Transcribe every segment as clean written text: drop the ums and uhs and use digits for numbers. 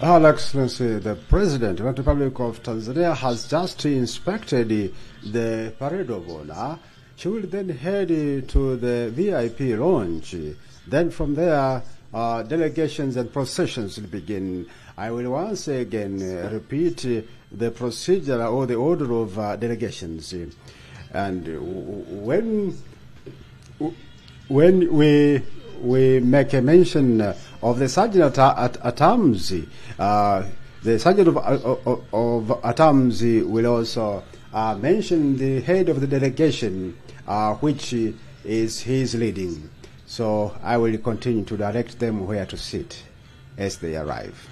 Her Excellency, the President of the United Republic of Tanzania has just inspected the parade of honor. She will then head to the VIP lounge. Then from there, delegations and processions will begin. I will once again repeat the procedure or the order of delegations. And when we make a mention of the Sergeant at Arms, the Sergeant of at Arms will also mention the head of the delegation, which is his leading. So I will continue to direct them where to sit as they arrive.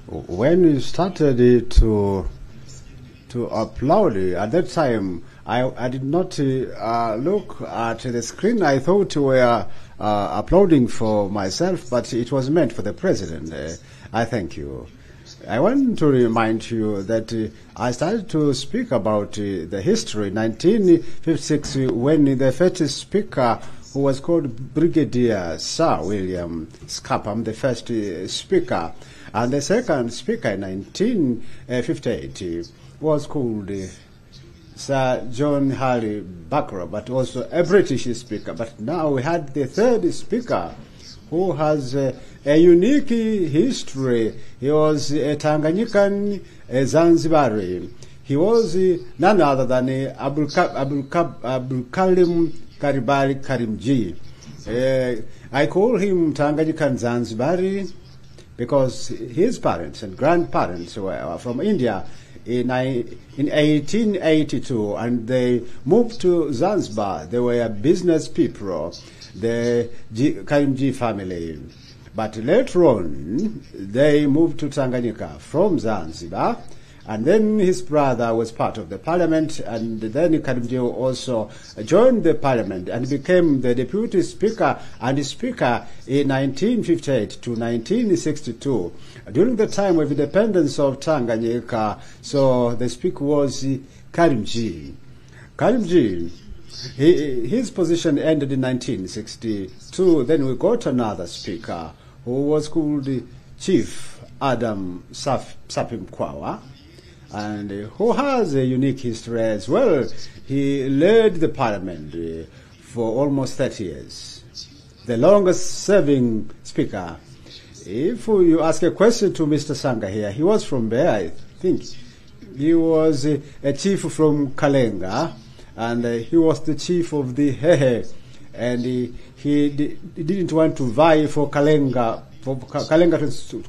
when we started to upload, at that time, I did not look at the screen. I thought we were uploading for myself, but it was meant for the president. I thank you. I want to remind you that I started to speak about the history. 1956, when the first speaker, who was called Brigadier Sir William Scapham, the first speaker, and the second speaker in 1958 was called Sir John Harry Buckrow, but also a British speaker. But now we had the third speaker, who has a unique history. He was a Tanganyikan, a Zanzibari. He was none other than Abdul Karim Karibali Karimji. I call him Tanganyikan Zanzibari because his parents and grandparents were from India in 1882, and they moved to Zanzibar. They were business people, the Karimji family. But later on, they moved to Tanganyika from Zanzibar, and then his brother was part of the parliament, and then Karimji also joined the parliament and became the deputy speaker and speaker in 1958 to 1962. During the time of independence of Tanganyika, so the speaker was Karimji. Karimji, his position ended in 1962. Then we got another speaker who was called Chief Adam Sapim Kwawa, and who has a unique history as well. He led the parliament for almost 30 years, the longest serving speaker. If you ask a question to Mr. Sanga here, he was from Bear, I think. He was a chief from Kalenga, and he was the chief of the Hehe, and he didn't want to vie for Kalenga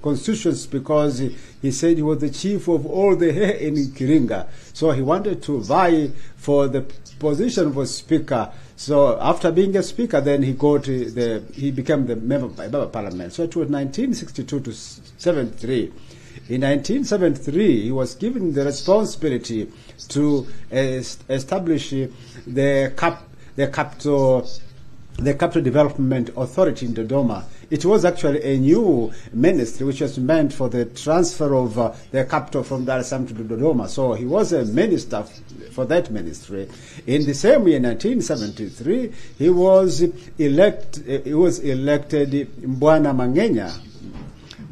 constitutions because he said he was the chief of all the Hehe in Kiringa. So he wanted to vie for the position of speaker. So after being a speaker, then he became the member of parliament. So it was 1962 to 73. In 1973, he was given the responsibility to establish the capital development authority in Dodoma. It was actually a new ministry which was meant for the transfer of the capital from Dar es Salaam to Dodoma. So he was a minister for that ministry. In the same year, 1973, he was elected Mbwana Mangenya,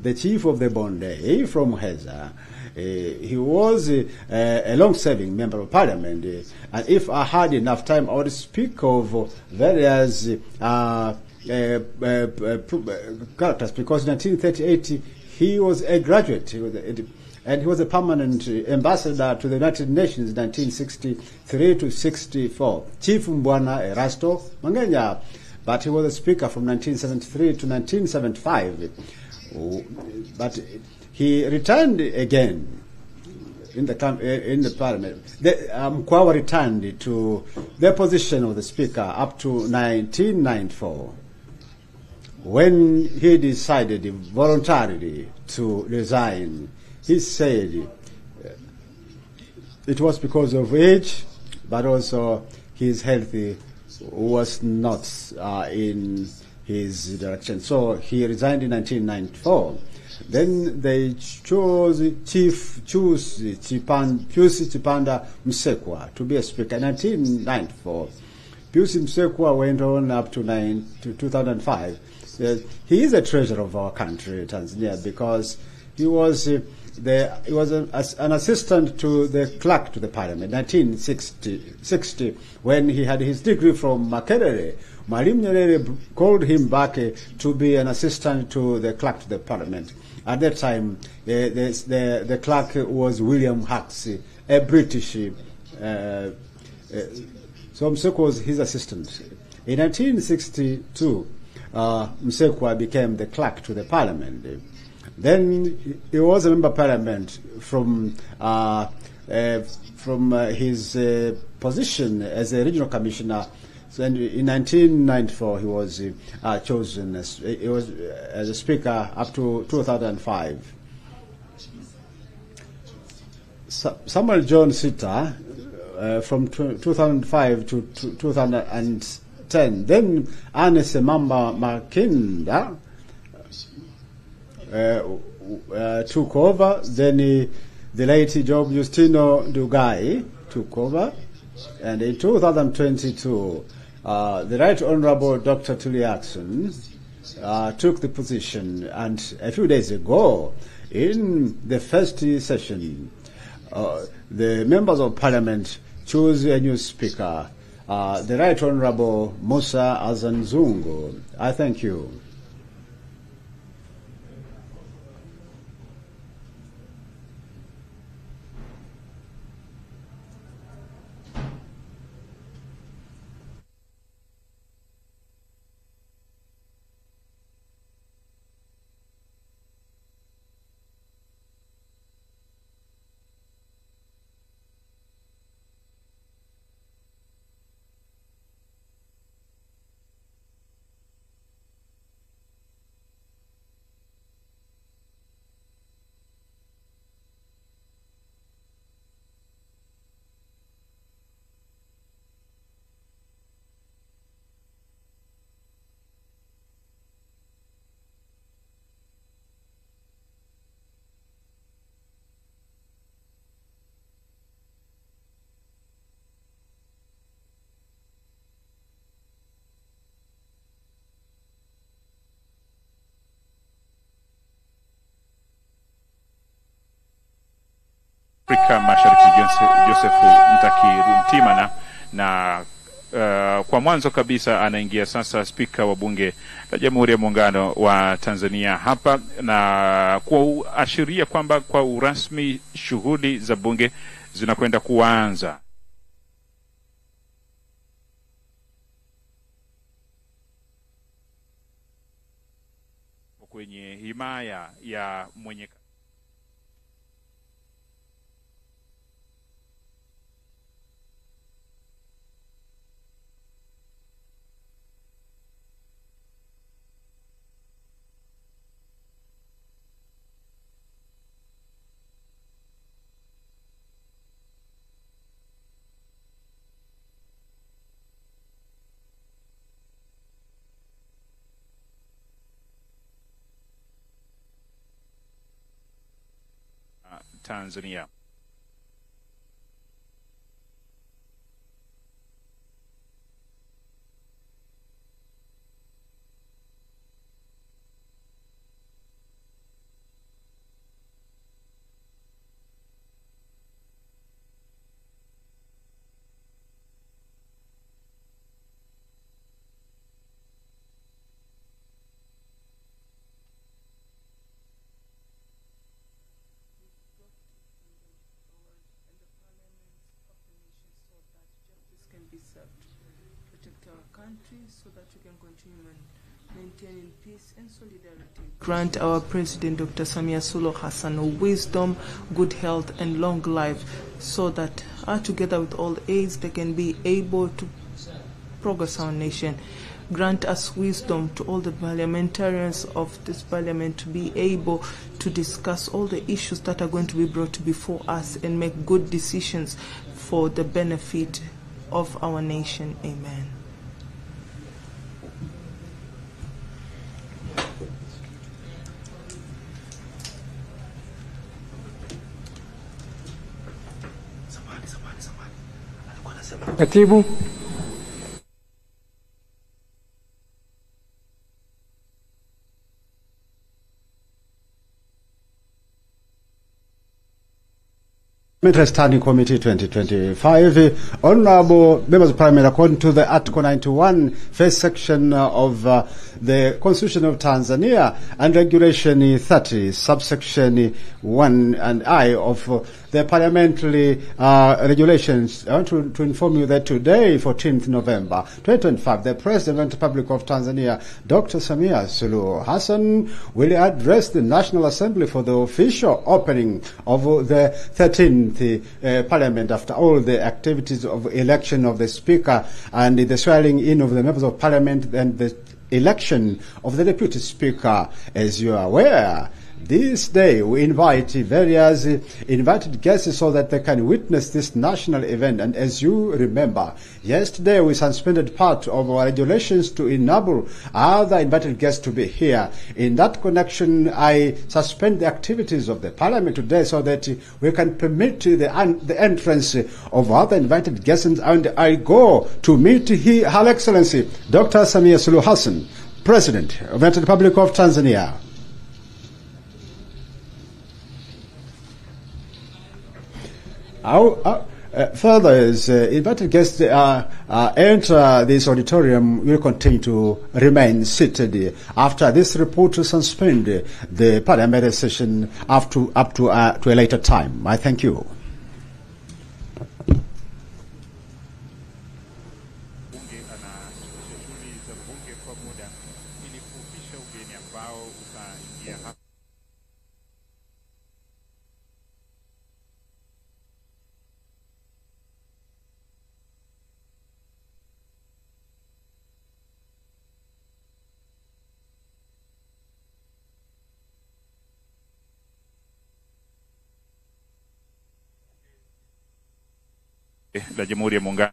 the chief of the Bonde from Heza. He was a long-serving member of parliament. And if I had enough time, I would speak of various characters, because in 1938 he was a graduate, and he was a permanent ambassador to the United Nations in 1963 to 64. Chief Mbwana Erasto Mangenya, but he was a speaker from 1973 to 1975. But he returned again in the parliament. Mkwawa returned to the position of the speaker up to 1994, when he decided voluntarily to resign. He said it was because of age, but also his health was not in his direction. So he resigned in 1994. Then they chose Pius Chipanda Msekwa to be a speaker in 1994. Pius Msekwa went on up to 2005. He is a treasure of our country, Tanzania, because he was an assistant to the clerk to the parliament. 1960, when he had his degree from Makerere, Mwalimu Nyerere called him back to be an assistant to the clerk to the parliament. At that time, the clerk was William Hux, a British. So Msekwa was his assistant. In 1962, Msekwa became the clerk to the parliament. Then he was a member of parliament from his position as a regional commissioner. So in 1994, he was chosen as a speaker up to 2005. Samuel John Sitta from 2005 to 2010. Then Ernest Mamba Makinda took over. Then the late Job Justino Dugai took over. And in 2022, the Right Honorable Dr. Tuli Jackson took the position. And a few days ago, in the first session, the members of parliament chose a new speaker, the Right Honorable Musa Azanzungu. I thank you. Afrika Mashariki Josefu Ntakiruntimana na kwa mwanzo kabisa anaingia sasa spika wa bunge la Jamhuri ya Muungano wa Tanzania hapa, na kuashiria kwamba kwa urasmi shughuli za bunge zinakwenda kuanza. Kwenye himaya ya mwenye Tanzania. Protect our country so that we can continue maintaining peace and solidarity. Grant our President Dr. Samia Suluhu Hassan wisdom, good health and long life, so that together with all aids they can be able to progress our nation. Grant us wisdom to all the parliamentarians of this parliament to be able to discuss all the issues that are going to be brought before us and make good decisions for the benefit of our nation. Amen. Katibu. Standing Committee 2025, Honorable Members of Parliament, according to the Article 91, first section of the Constitution of Tanzania and Regulation 30, subsection 1 and I of the parliamentary regulations. I want to inform you that today, 14th November 2025, the President of the Republic of Tanzania, Dr. Samia Suluhu Hassan, will address the National Assembly for the official opening of the 13th Parliament after all the activities of election of the Speaker and the swearing in of the members of Parliament and the election of the Deputy Speaker. As you are aware, This day we invite various invited guests so that they can witness this national event. And as you remember, yesterday we suspended part of our regulations to enable other invited guests to be here. In that connection, I suspend the activities of the Parliament today so that we can permit the entrance of other invited guests. And I go to meet Her Excellency Dr. Samia Suluhu Hassan, President of the United Republic of Tanzania. Further, as invited guests enter this auditorium, will continue to remain seated. After this report, to suspend the parliamentary session up to a later time. I thank you. La Jamhuri ya Muungano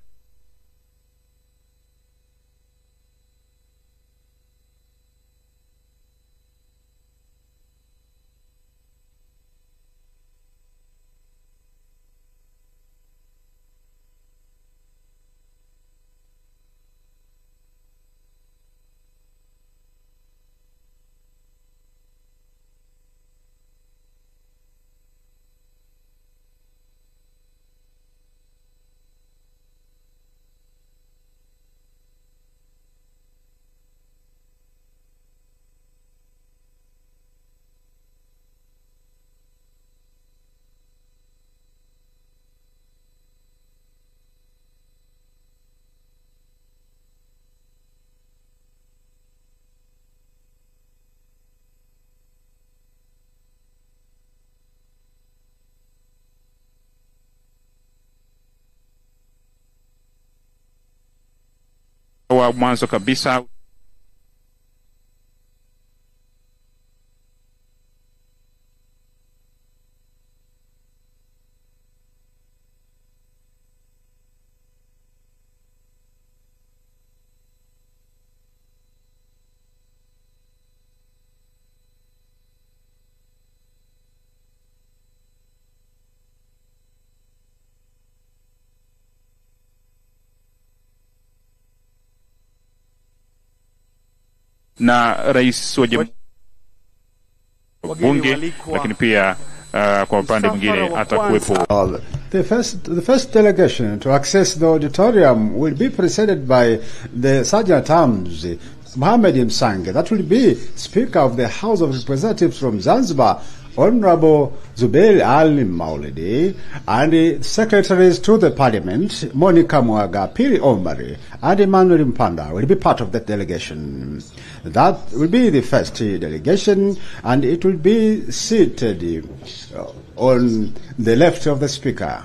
wa mwanzo kabisa na rais wa bunge, lakini pia kwa upande mwingine atakuwepo. The first delegation to access the auditorium will be presented by the Sergeant-at-Arms Mohamed Msange. That will be Speaker of the House of Representatives from Zanzibar, Honorable Zubair Ali Maulidi, and the secretaries to the Parliament, Monica Mwaga, Pili Omari, and Emmanuel Mpanda will be part of that delegation. That will be the first delegation, and it will be seated on the left of the Speaker.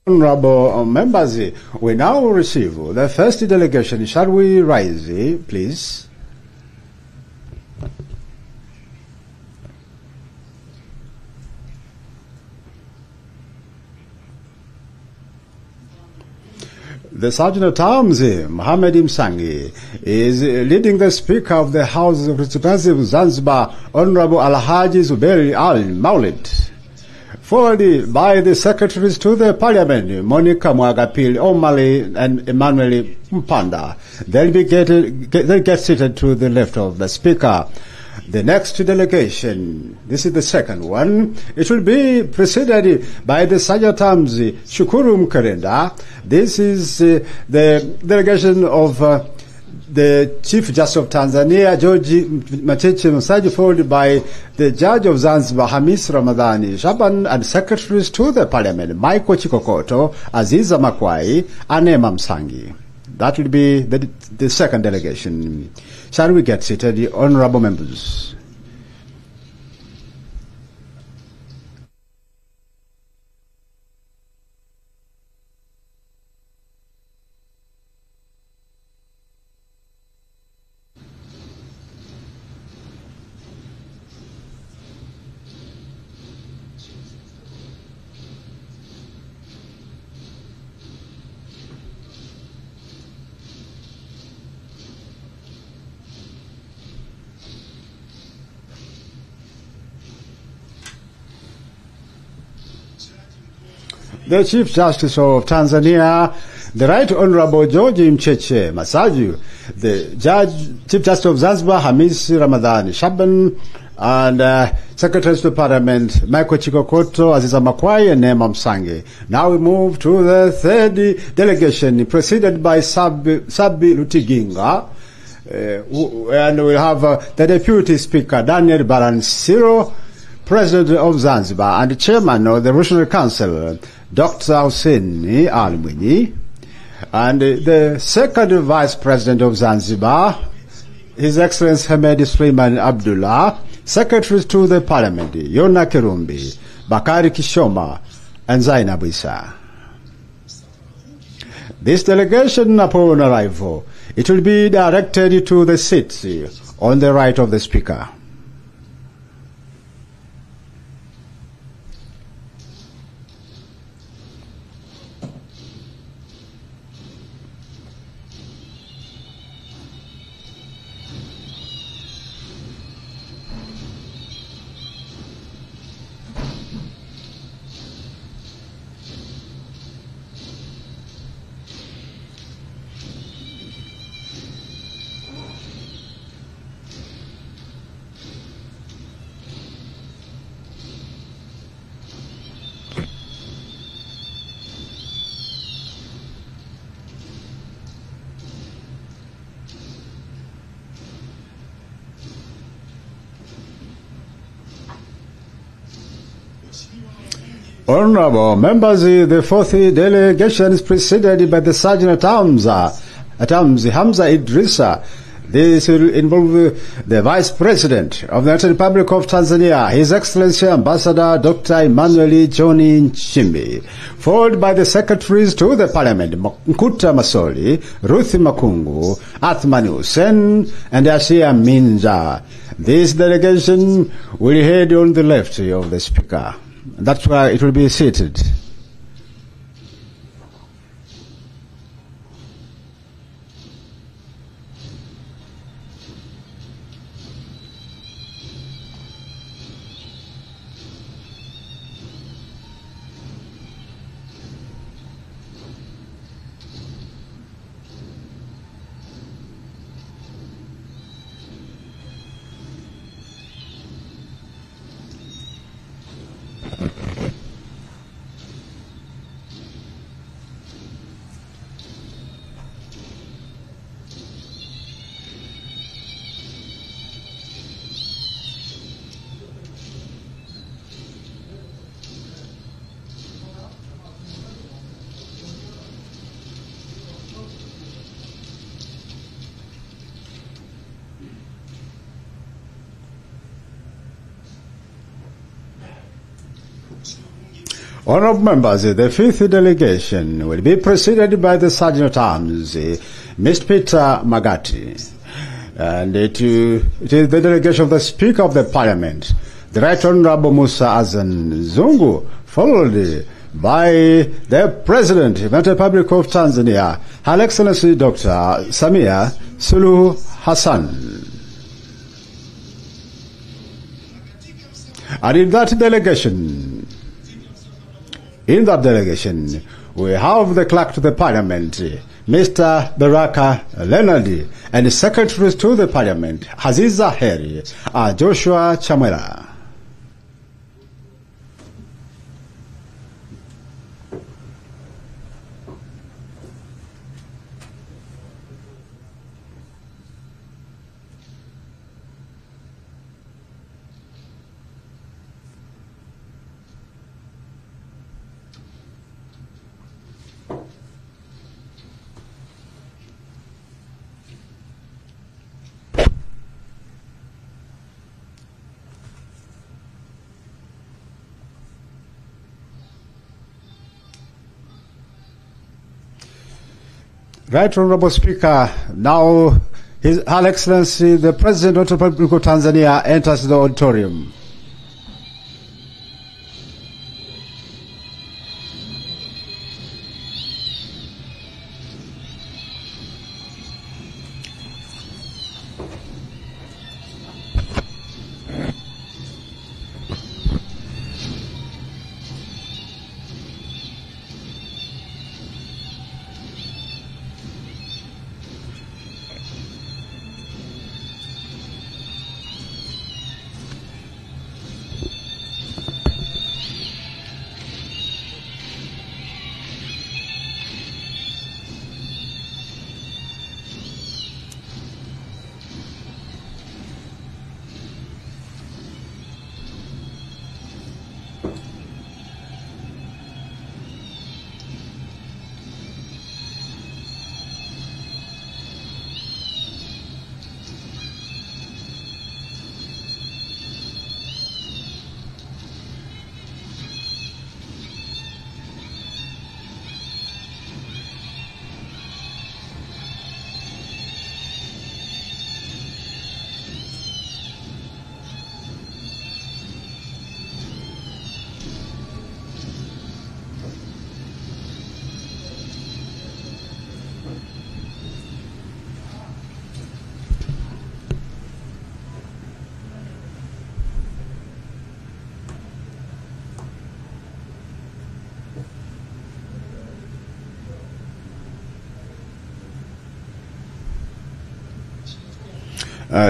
Honorable members, we now receive the first delegation. Shall we rise, please? The Sergeant at Arms, Mohamed Msangi, is leading the Speaker of the House of Representatives of Zanzibar, Honorable Alhaji Zuberi Al Maulid, followed by the Secretaries to the Parliament, Monica Mwagapili Omali and Emmanuel Mpanda. They'll get seated to the left of the Speaker. The next delegation, this is the second one, it will be preceded by the Sergeant at Arms Shukuru Mkerenda. This is the delegation of the Chief Justice of Tanzania, George Mateche Musaji, followed by the Judge of Zanzibar, Hamis Ramadhani Shaban, and Secretaries to the Parliament, Michael Chikokoto, Aziza Makwai, and Emma Msangi. That will be the second delegation. Shall we get seated, the honorable members? The Chief Justice of Tanzania, the Right Honorable George Mcheche Masaju, the Chief Justice of Zanzibar, Hamis Ramadhani Shaban, and Secretaries to Parliament, Michael Chikokoto, Aziza Makwai, and Emma Msangi. Now we move to the third delegation, preceded by Sabi Lutiginga, and we have the Deputy Speaker, Daniel Baransiro, President of Zanzibar, and the Chairman of the Revolutionary Council, Dr. Hussein Al-Mwinyi, and the second Vice President of Zanzibar, His Excellency Hamed Suleiman Abdullah, Secretaries to the Parliament, Yona Kirumbi, Bakari Kishoma, and Zainab Isa. This delegation, upon arrival, it will be directed to the seats on the right of the Speaker. Honorable members, the fourth delegation is preceded by the Sergeant at Arms Hamza Idrissa. This will involve the Vice President of the United Republic of Tanzania, His Excellency Ambassador Dr. Emmanuel Johnny Nchimbi, followed by the Secretaries to the Parliament, Mkuta Masoli, Ruth Makungu, Athmani Hussein, and Asia Minja. This delegation will head on the left of the Speaker. That's where it will be seated. Honorable members, the fifth delegation will be preceded by the Sergeant at Arms, Mr. Peter Magati. And it is the delegation of the Speaker of the Parliament, the Right Honorable Musa Azan Zungu, followed by the President of the United Republic of Tanzania, Her Excellency Dr. Samia Suluhu Hassan. And in that delegation, we have the Clerk to the Parliament, Mr. Baraka Leonard, and the Secretaries to the Parliament, Haziza Heri, Joshua Chamwera. Right, Honorable Speaker, now His Her Excellency, the President of the Republic of Tanzania, enters the auditorium.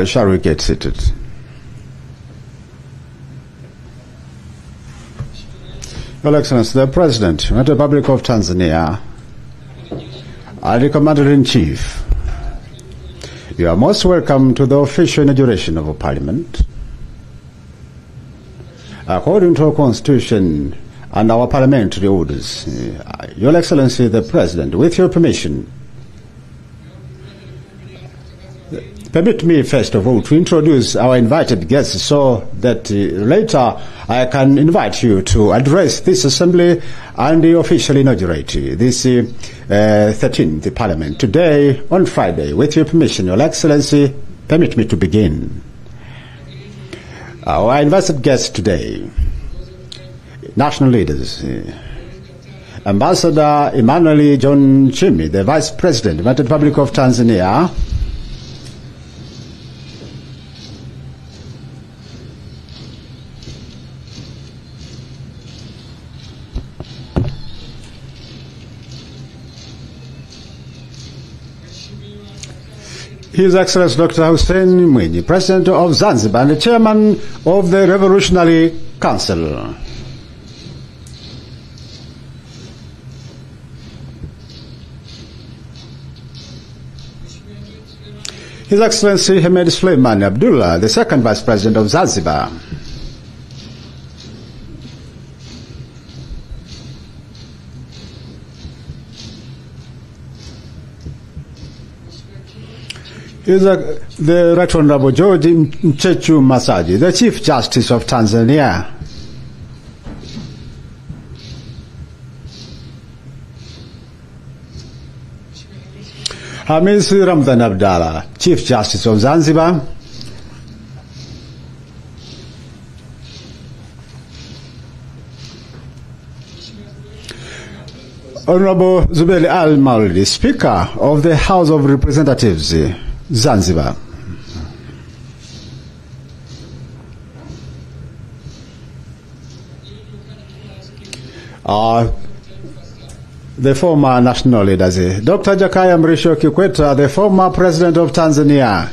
Shall we get seated? Your Excellency, the President of the United Republic of Tanzania, and the Commander-in-Chief, you are most welcome to the official inauguration of a Parliament. According to our Constitution and our parliamentary orders, Your Excellency, the President, with your permission, permit me, first of all, to introduce our invited guests so that later I can invite you to address this Assembly and officially inaugurate this 13th Parliament. Today, on Friday, with your permission, Your Excellency, permit me to begin. Our invited guests today, national leaders, Ambassador Emmanuel John Chimi, the Vice President of the United Republic of Tanzania, His Excellency Dr. Hussein Mwinyi, President of Zanzibar and the Chairman of the Revolutionary Council. His Excellency Hamed Suleiman Abdullah, the Second Vice President of Zanzibar. Is the Right Honorable George Mchechu Masaji, the Chief Justice of Tanzania. Hamis Ramdan Abdallah, Chief Justice of Zanzibar. Honorable Zubeli Al-Maulidi, Speaker of the House of Representatives, Zanzibar. The former national leaders, Dr. Jakaya Mrisho Kikwete, the former president of Tanzania.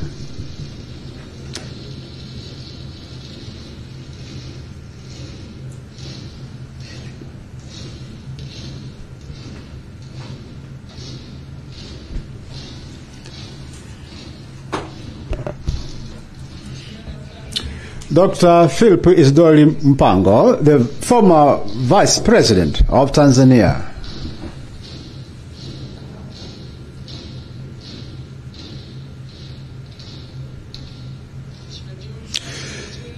Dr. Philip Isdoli Mpango, the former vice president of Tanzania.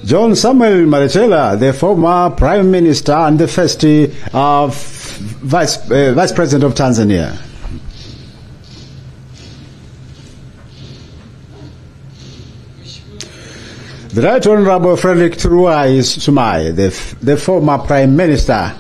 John Samuel Malecela, the former prime minister and the first vice president of Tanzania. The Right Honorable Frederick Turuai Sumai, the former prime minister.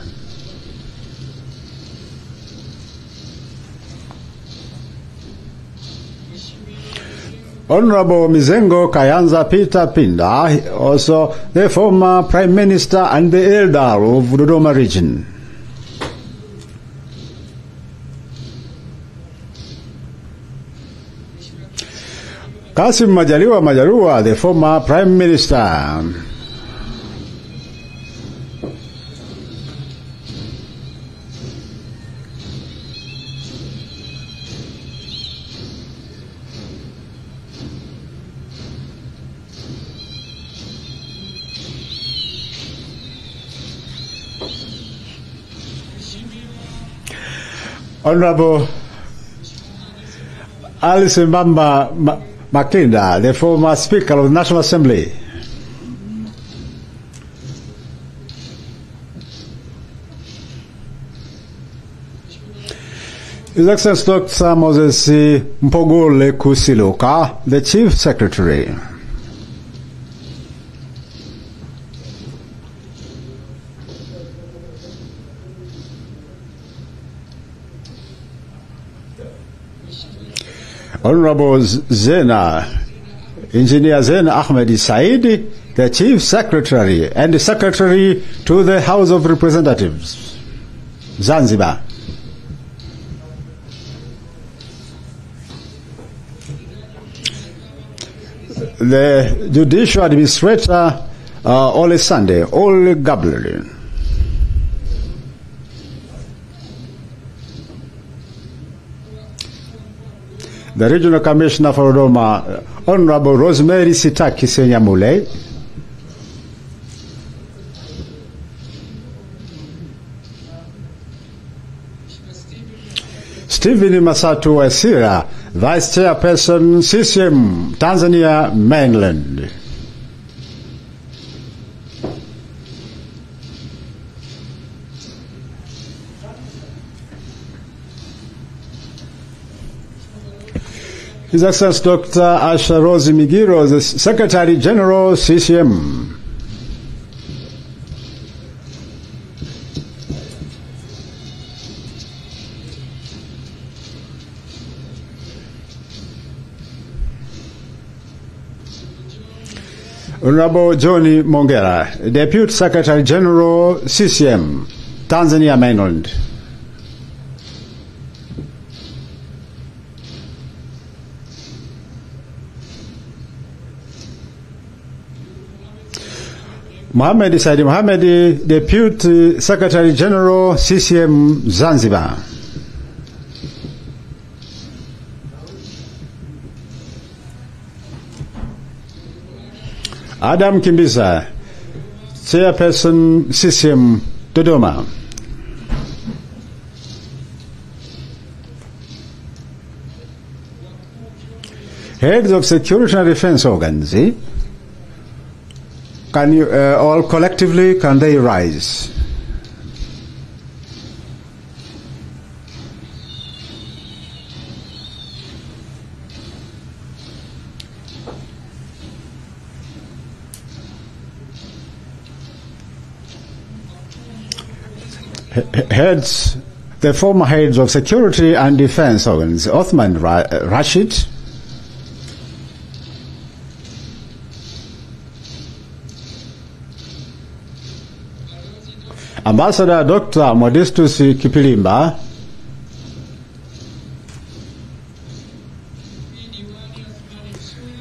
Honorable Mizengo Kayanza Peter Pinda, also the former prime minister and the elder of Dodoma region. Kasim Majaliwa, the former prime minister. Honorable Alice Mbamba Makinda, the former Speaker of the National Assembly. His Excellency Dr. Moses Mpogole Kusiluka, the Chief Secretary. Honorable Zena, Engineer Zena Ahmed Saidi, the Chief Secretary and the Secretary to the House of Representatives, Zanzibar. The Judicial Administrator, Ole Sunday, Ole Gabriel. The Regional Commissioner for Dodoma, Honorable Rosemary Sitaki Senyamule. Stephen Masatu Wasira, Vice Chairperson, CCM, Tanzania Mainland. His Excellency Dr. Asha Rosi Migiro, the Secretary General, CCM. Honorable Johnny Mongera, Deputy Secretary General, CCM, Tanzania Mainland. Mohamed Saidi Mohamed, Deputy Secretary General, CCM, Zanzibar. Adam Kimbiza, Chairperson, CCM, Dodoma. Heads of security and defense organs, can you all collectively, can they rise? Heads the former heads of security and defense organs, Othman Rashid, Ambassador Dr. Modestus Kipilimba,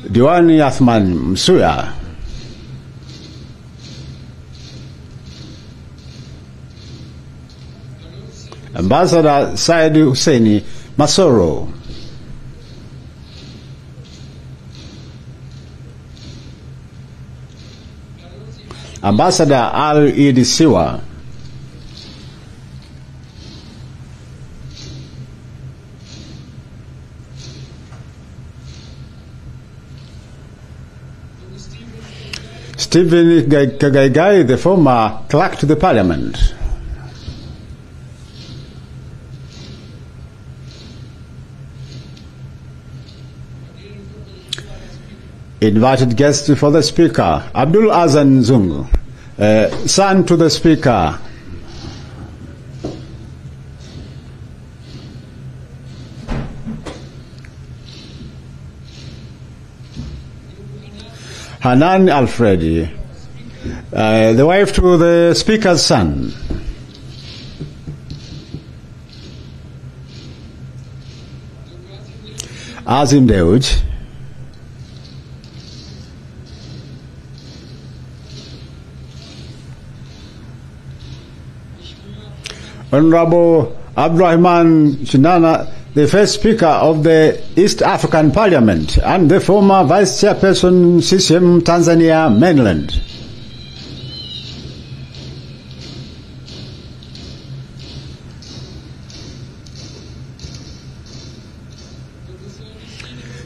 Diwani Athman Msuya, Ambassador Said Husseini Masoro, Ambassador Al-Idi Siwa, Stephen Kagaigai, the former clerk to the parliament. Invited guest for the speaker, Abdul Azan Zungu, son to the speaker. Hanan Alfredi, the wife to the speaker's son. Azim Deuj, Honorable Abdurrahman Shinana, the first Speaker of the East African Parliament and the former Vice Chairperson CCM Tanzania Mainland.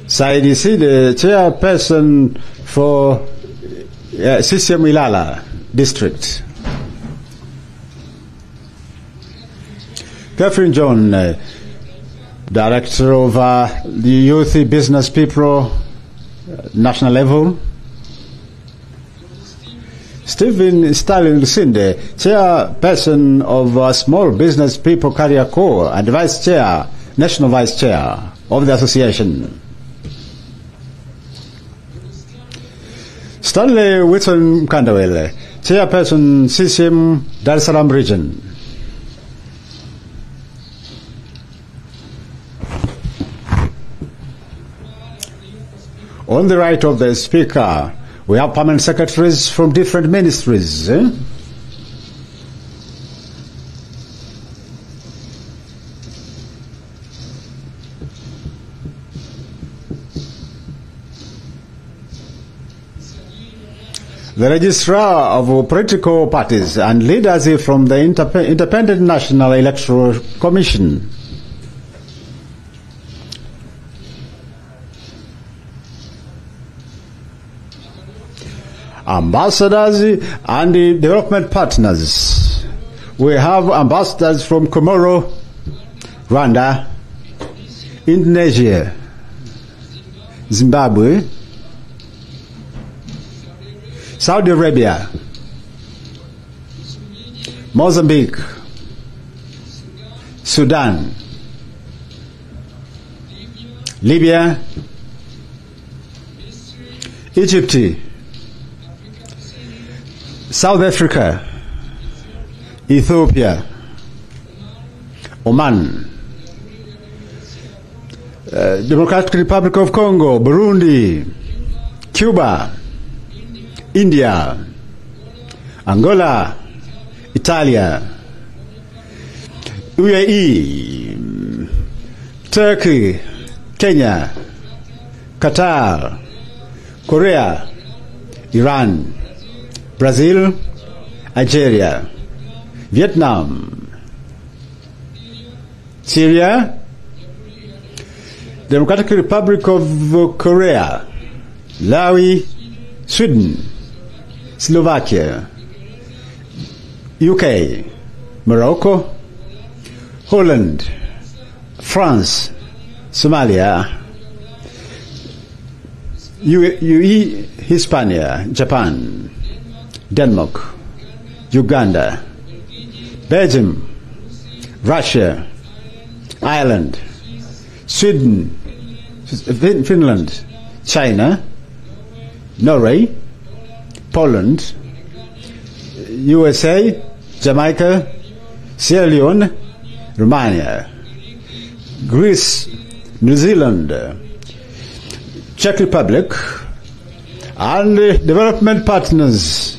Saidi Si, the Chairperson for CCM Ilala District. Catherine John, Director of the Youth Business People National Level. Stephen Stalin Lusinde, Chairperson of Small Business People Career Corps and Vice Chair, National Vice Chair of the Association. Stanley Whitson Kandawele, Chairperson CCM Dar es Salaam Region. On the right of the speaker, we have permanent secretaries from different ministries. The registrar of political parties and leaders from the Independent National Electoral Commission. Ambassadors and the development partners. We have ambassadors from Comoro, Rwanda, Indonesia, Zimbabwe, Saudi Arabia, Mozambique, Sudan, Libya, Egypt, South Africa, Ethiopia, Oman, Democratic Republic of Congo, Burundi, Cuba, India, Angola, Italia, UAE, Turkey, Kenya, Qatar, Korea, Iran, Brazil, Algeria, Vietnam, Syria, Democratic Republic of Korea, Laos, Sweden, Slovakia, UK, Morocco, Holland, France, Somalia, UAE, Hispania, Japan, Denmark, Uganda, Belgium, Russia, Ireland, Sweden, Finland, China, Norway, Poland, USA, Jamaica, Sierra Leone, Romania, Greece, New Zealand, Czech Republic, and development partners.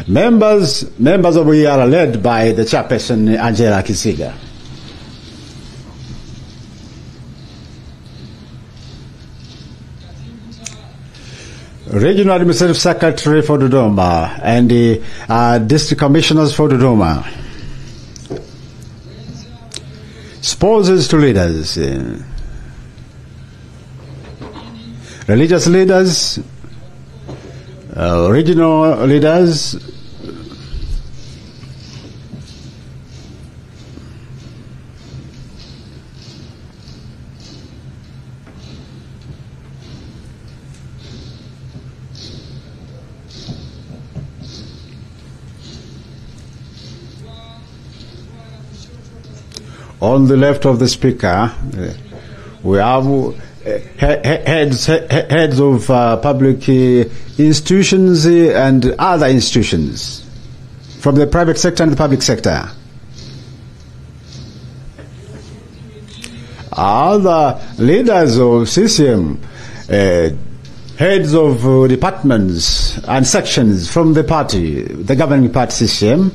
Members of we are led by the chairperson Angela Kisiga. Regional Administrative Secretary for Dodoma and the District Commissioners for Dodoma. Sponsors to leaders. Religious leaders, regional leaders, on the left of the speaker, we have heads of public institutions and other institutions from the private sector and the public sector. Other leaders of CCM, heads of departments and sections from the party, the governing party CCM,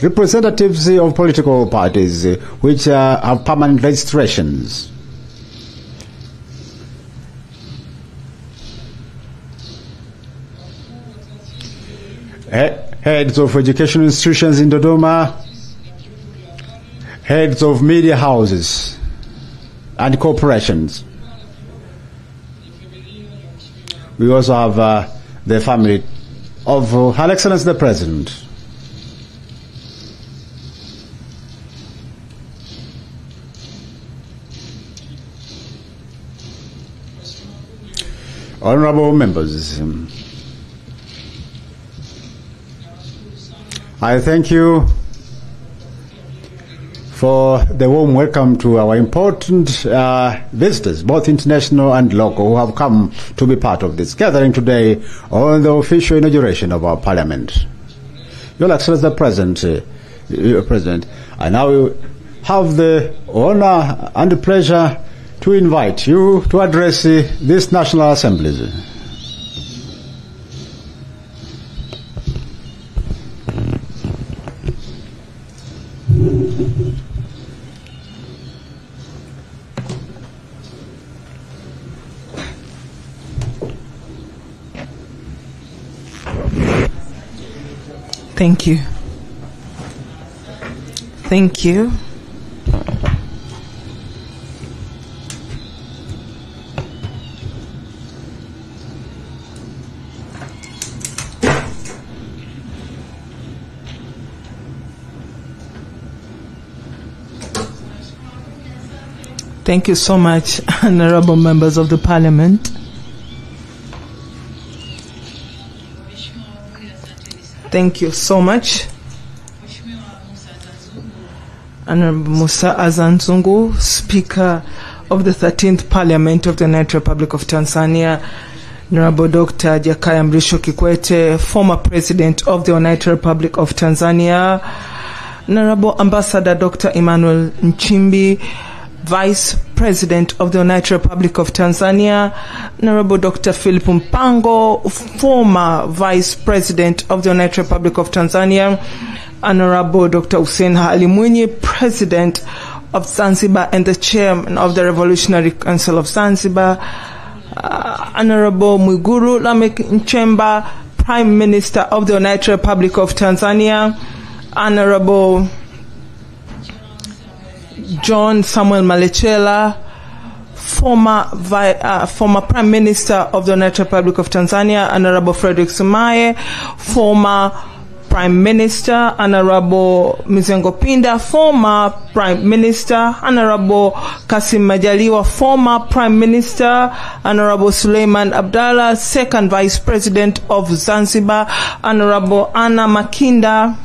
representatives of political parties which have permanent registrations. Heads of educational institutions in Dodoma, heads of media houses and corporations. We also have the family of Her Excellency the President. Honorable members, I thank you for the warm welcome to our important visitors, both international and local, who have come to be part of this gathering today on the official inauguration of our parliament. Your Excellency the President, I now have the honor and the pleasure to invite you to address this National Assembly. Thank you. Thank you. Thank you so much, honorable members of the Parliament. Thank you so much, Honorable Musa Azan Zungu, Speaker of the 13th Parliament of the United Republic of Tanzania, Honorable Dr. Jakaya Mrisho Kikwete, former President of the United Republic of Tanzania, Honorable Ambassador Dr. Emmanuel Nchimbi, Vice President of the United Republic of Tanzania, Honorable Dr. Philip Mpango, former Vice President of the United Republic of Tanzania, Honorable Dr. Hussein Ali Mwinyi, President of Zanzibar and the Chairman of the Revolutionary Council of Zanzibar, Honorable Mwigulu Lameck Nchemba, Prime Minister of the United Republic of Tanzania, Honorable John Samuel Malechela, former Prime Minister of the United Republic of Tanzania, Honorable Frederick Sumaye, former Prime Minister, Honorable Mizengo Pinda, former Prime Minister, Honorable Kassim Majaliwa, former Prime Minister, Honorable Suleiman Abdallah, second Vice President of Zanzibar, Honorable Anna Makinda,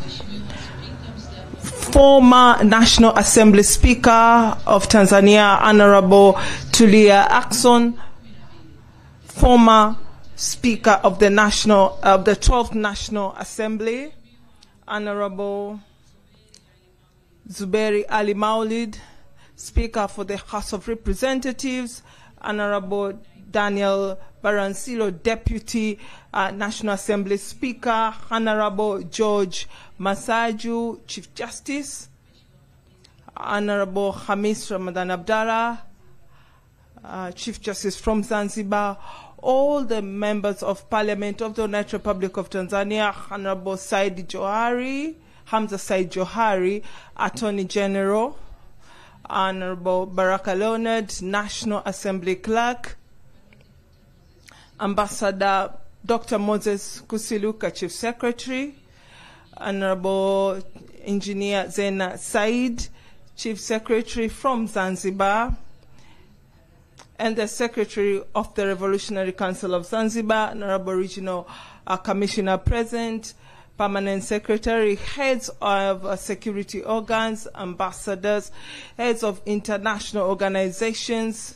former National Assembly Speaker of Tanzania, Honorable Tulia Ackson, former Speaker of the 12th National Assembly, Honorable Zuberi Ali Maulid, Speaker for the House of Representatives, Honorable Daniel Baransilo, Deputy National Assembly Speaker, Honorable George Masaju, Chief Justice, Honorable Hamis Ramadan Abdallah, Chief Justice from Zanzibar, all the members of Parliament of the United Republic of Tanzania, Honorable Hamza Said Johari, Attorney General, Honorable Baraka Leonard, National Assembly Clerk, Ambassador Dr. Moses Kusiluka, Chief Secretary, Honorable Engineer Zena Said, Chief Secretary from Zanzibar, and the Secretary of the Revolutionary Council of Zanzibar, Honorable Regional Commissioner present, Permanent Secretary, heads of security organs, ambassadors, heads of international organizations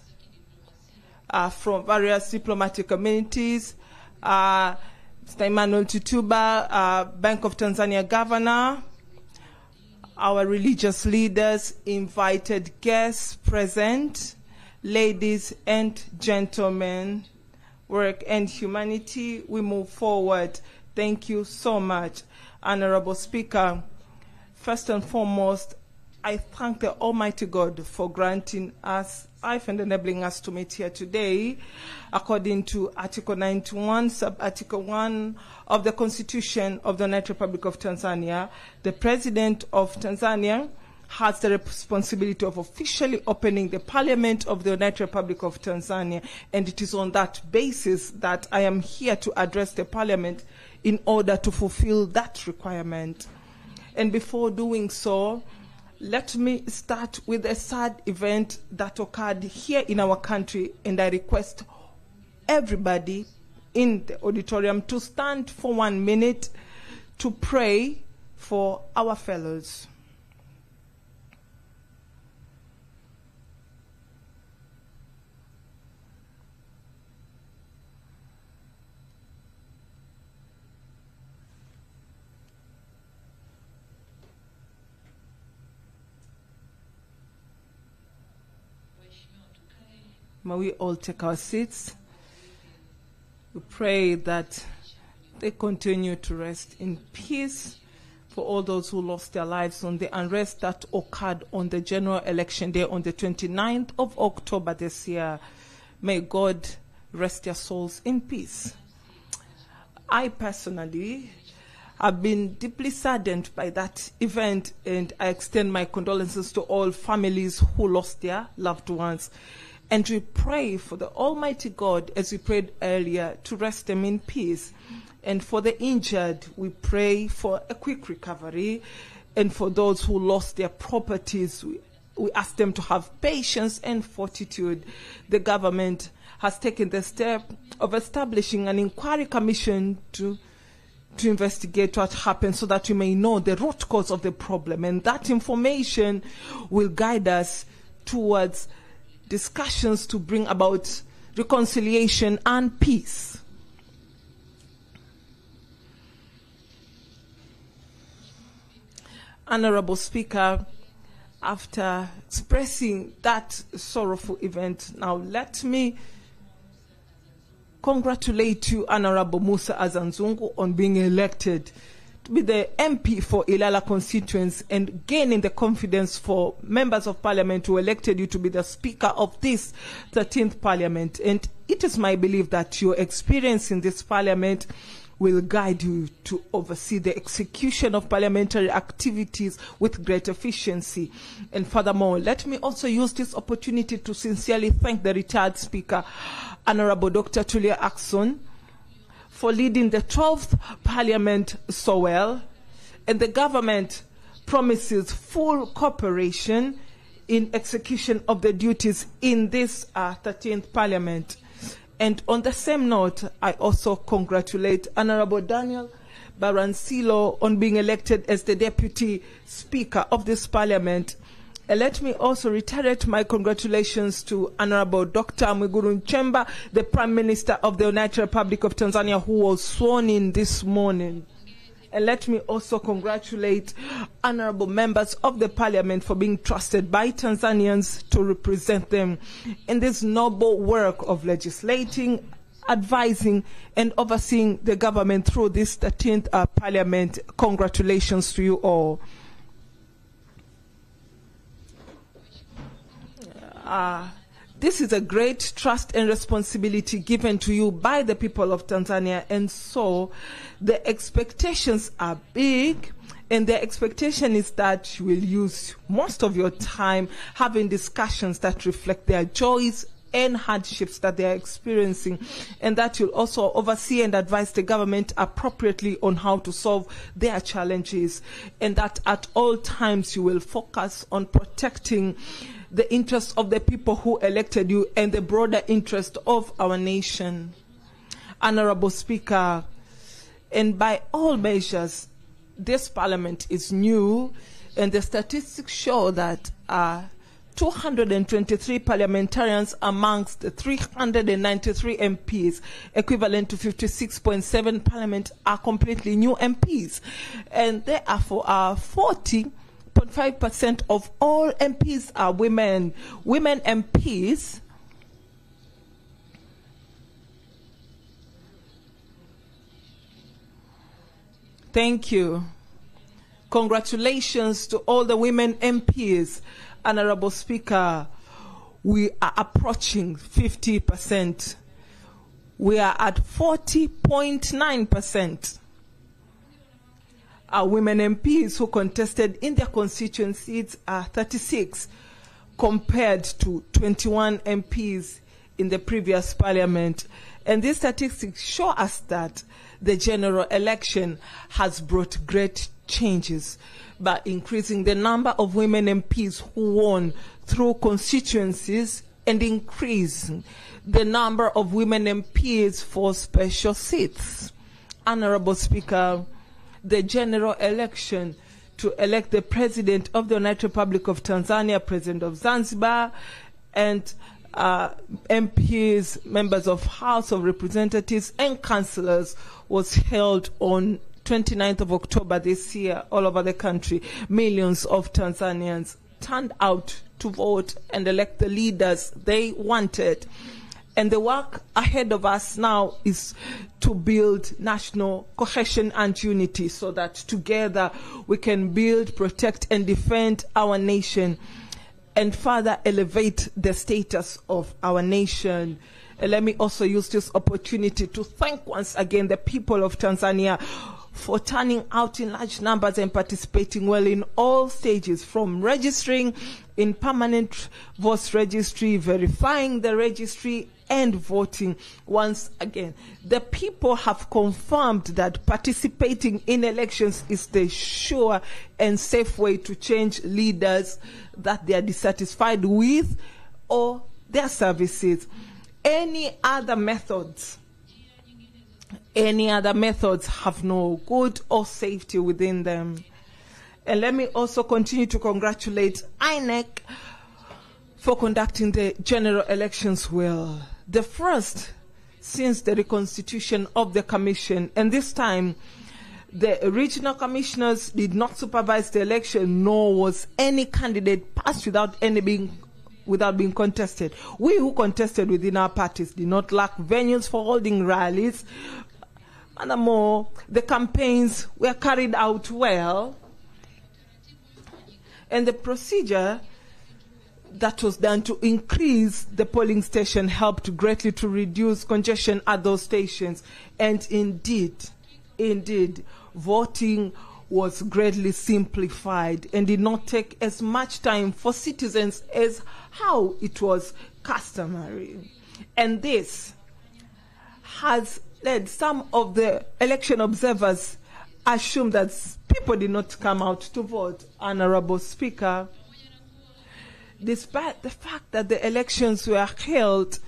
from various diplomatic communities, Mr. Emmanuel Tutuba, Bank of Tanzania Governor, our religious leaders, invited guests present, ladies and gentlemen, work and humanity, we move forward. Thank you so much, Honorable Speaker. First and foremost, I thank the Almighty God for granting us life and enabling us to meet here today. According to Article 91, Sub-Article 1 of the Constitution of the United Republic of Tanzania, the President of Tanzania has the responsibility of officially opening the Parliament of the United Republic of Tanzania, and it is on that basis that I am here to address the Parliament in order to fulfill that requirement. And before doing so, let me start with a sad event that occurred here in our country, and I request everybody in the auditorium to stand for 1 minute to pray for our fellows. May we all take our seats. We pray that they continue to rest in peace for all those who lost their lives on the unrest that occurred on the general election day on the 29th of October this year. May God rest their souls in peace. I personally have been deeply saddened by that event, and I extend my condolences to all families who lost their loved ones. And we pray for the Almighty God, as we prayed earlier, to rest them in peace. And for the injured, we pray for a quick recovery. And for those who lost their properties, we ask them to have patience and fortitude. The government has taken the step of establishing an inquiry commission to investigate what happened so that we may know the root cause of the problem. And that information will guide us towards discussions to bring about reconciliation and peace. Honorable Speaker, after expressing that sorrowful event, now let me congratulate you, Honorable Musa Azanzungu, on being elected to be the MP for Ilala constituency and gaining the confidence for members of parliament who elected you to be the speaker of this 13th parliament. And it is my belief that your experience in this parliament will guide you to oversee the execution of parliamentary activities with great efficiency. And furthermore, let me also use this opportunity to sincerely thank the retired speaker, Honorable Dr. Tulia Ackson, for leading the 12th Parliament so well. and the government promises full cooperation in execution of the duties in this 13th Parliament. And on the same note, I also congratulate Honorable Daniel Baransilo on being elected as the Deputy Speaker of this Parliament. And let me also reiterate my congratulations to Honorable Dr. Mwigulu Nchemba, the Prime Minister of the United Republic of Tanzania, who was sworn in this morning. And let me also congratulate honorable members of the Parliament for being trusted by Tanzanians to represent them in this noble work of legislating, advising, and overseeing the government through this 13th Parliament. Congratulations to you all. This is a great trust and responsibility given to you by the people of Tanzania, and so the expectations are big, and the expectation is that you will use most of your time having discussions that reflect their joys and hardships that they are experiencing, and that you'll also oversee and advise the government appropriately on how to solve their challenges, and that at all times you will focus on protecting the interests of the people who elected you and the broader interest of our nation. Honorable Speaker, and by all measures, this Parliament is new, and the statistics show that 223 parliamentarians amongst the 393 MPs, equivalent to 56.7 Parliament, are completely new MPs. And therefore, 40.5% of all MPs are women. Women MPs Thank you. Congratulations to all the women MPs. Honorable Speaker, we are approaching 50%. We are at 40.9%. Our women MPs who contested in their constituencies are 36, compared to 21 MPs in the previous Parliament. And these statistics show us that the general election has brought great changes by increasing the number of women MPs who won through constituencies and increasing the number of women MPs for special seats. Honorable Speaker, the general election to elect the President of the United Republic of Tanzania, President of Zanzibar, and MPs, members of House of Representatives, and councillors was held on 29th of October this year all over the country. Millions of Tanzanians turned out to vote and elect the leaders they wanted. And the work ahead of us now is to build national cohesion and unity so that together we can build, protect, and defend our nation and further elevate the status of our nation. And let me also use this opportunity to thank once again the people of Tanzania for turning out in large numbers and participating well in all stages, from registering in permanent vote registry, verifying the registry, and voting. Once again, the people have confirmed that participating in elections is the sure and safe way to change leaders that they are dissatisfied with or their services. Any other methods have no good or safety within them. And let me also continue to congratulate INEC for conducting the general elections well. The first since the reconstitution of the commission, and this time the regional commissioners did not supervise the election, nor was any candidate passed without being contested. We who contested within our parties did not lack venues for holding rallies. Furthermore, the campaigns were carried out well, and the procedure that was done to increase the polling station helped greatly to reduce congestion at those stations. And indeed, voting was greatly simplified and did not take as much time for citizens as how it was customary. And this has led some of the election observers assume that people did not come out to vote, Honorable Speaker. Despite the fact that the elections were held,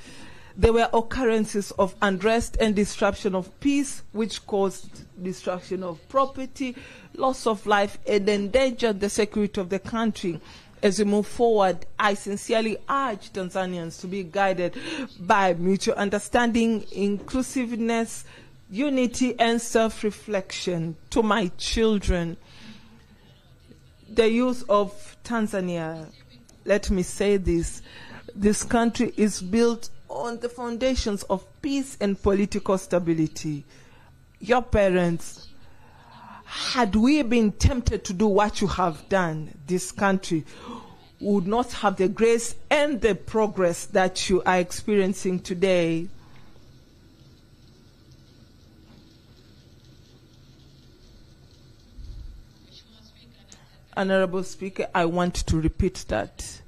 there were occurrences of unrest and disruption of peace, which caused destruction of property, loss of life, and endangered the security of the country. As we move forward, I sincerely urge Tanzanians to be guided by mutual understanding, inclusiveness, unity, and self-reflection. To my children, the youth of Tanzania, let me say this: this country is built on the foundations of peace and political stability. Your parents, had we been tempted to do what you have done, this country would not have the grace and the progress that you are experiencing today. Honorable Speaker, I want to repeat that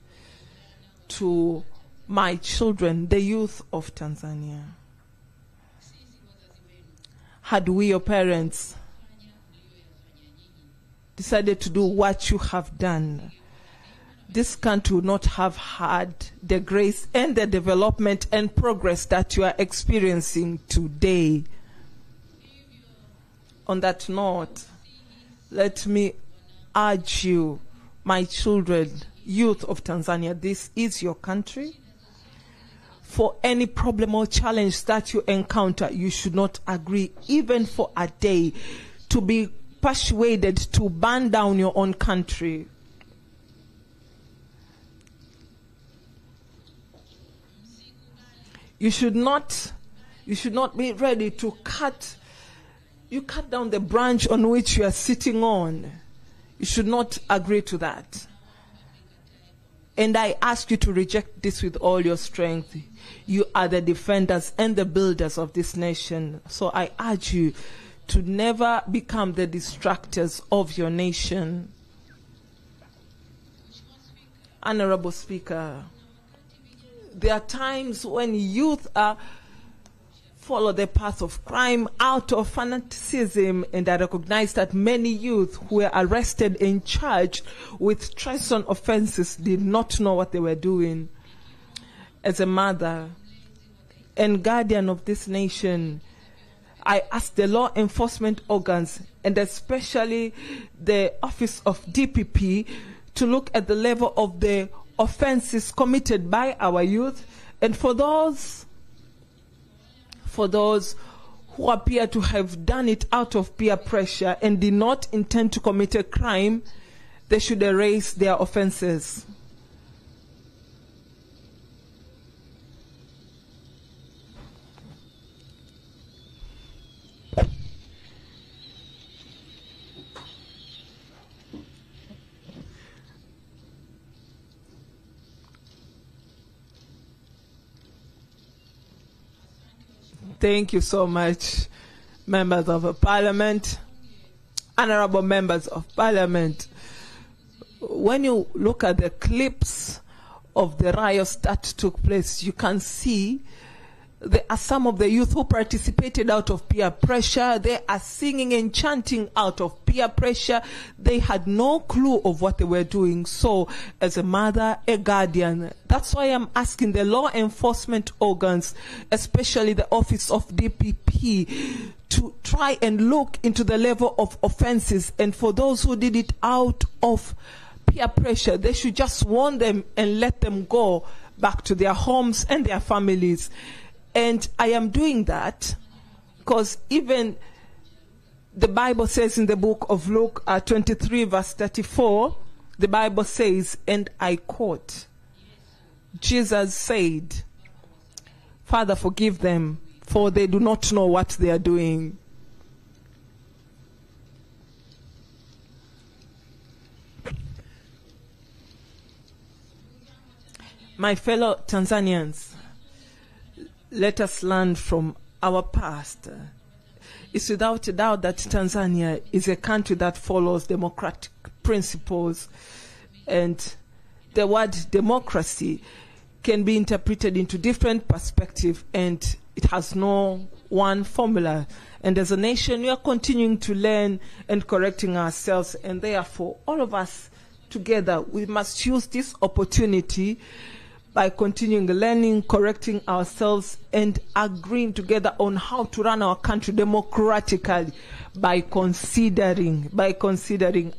to my children, the youth of Tanzania. Had we, your parents, decided to do what you have done, this country would not have had the grace and the development and progress that you are experiencing today. On that note, let me urge you, my children, youth of Tanzania, this is your country. For any problem or challenge that you encounter, you should not agree, even for a day, to be persuaded to burn down your own country. You should not be ready to cut down the branch on which you are sitting on. You should not agree to that. And I ask you to reject this with all your strength. You are the defenders and the builders of this nation. So I urge you to never become the distractors of your nation. Honorable Speaker, there are times when youth follow the path of crime out of fanaticism, and I recognize that many youth who were arrested and charged with treason offenses did not know what they were doing. As a mother and guardian of this nation, I ask the law enforcement organs, and especially the Office of DPP, to look at the level of the offenses committed by our youth, and for those who appear to have done it out of peer pressure and did not intend to commit a crime, they should erase their offenses. Thank you so much, members of Parliament, honorable members of Parliament. When you look at the clips of the riots that took place, you can see there are some of the youth who participated out of peer pressure. They are singing and chanting out of peer pressure. They had no clue of what they were doing. So, as a mother, a guardian, that's why I'm asking the law enforcement organs, especially the Office of DPP, to try and look into the level of offenses. And for those who did it out of peer pressure, they should just warn them and let them go back to their homes and their families. And I am doing that because even the Bible says in the book of Luke 23 verse 34, the Bible says, and I quote, Jesus said, "Father, forgive them, for they do not know what they are doing." My fellow Tanzanians, let us learn from our past. It's without a doubt that Tanzania is a country that follows democratic principles, and the word democracy can be interpreted into different perspectives, and it has no one formula. And as a nation, we are continuing to learn and correcting ourselves. And therefore, all of us together, we must use this opportunity by continuing learning, correcting ourselves, and agreeing together on how to run our country democratically by considering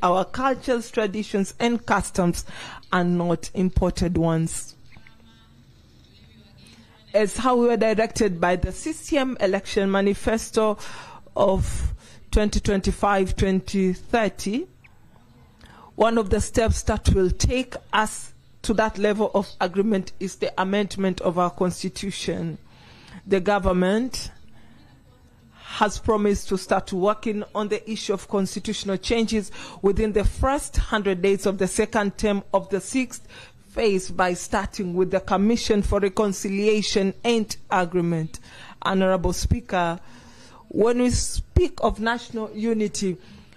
our cultures, traditions, and customs are not imported ones. As how we were directed by the CCM election manifesto of 2025-2030, one of the steps that will take us to that level of agreement is the amendment of our constitution. The government has promised to start working on the issue of constitutional changes within the first 100 days of the second term of the 6th phase by starting with the Commission for Reconciliation and Agreement. Honorable Speaker, when we speak of national unity,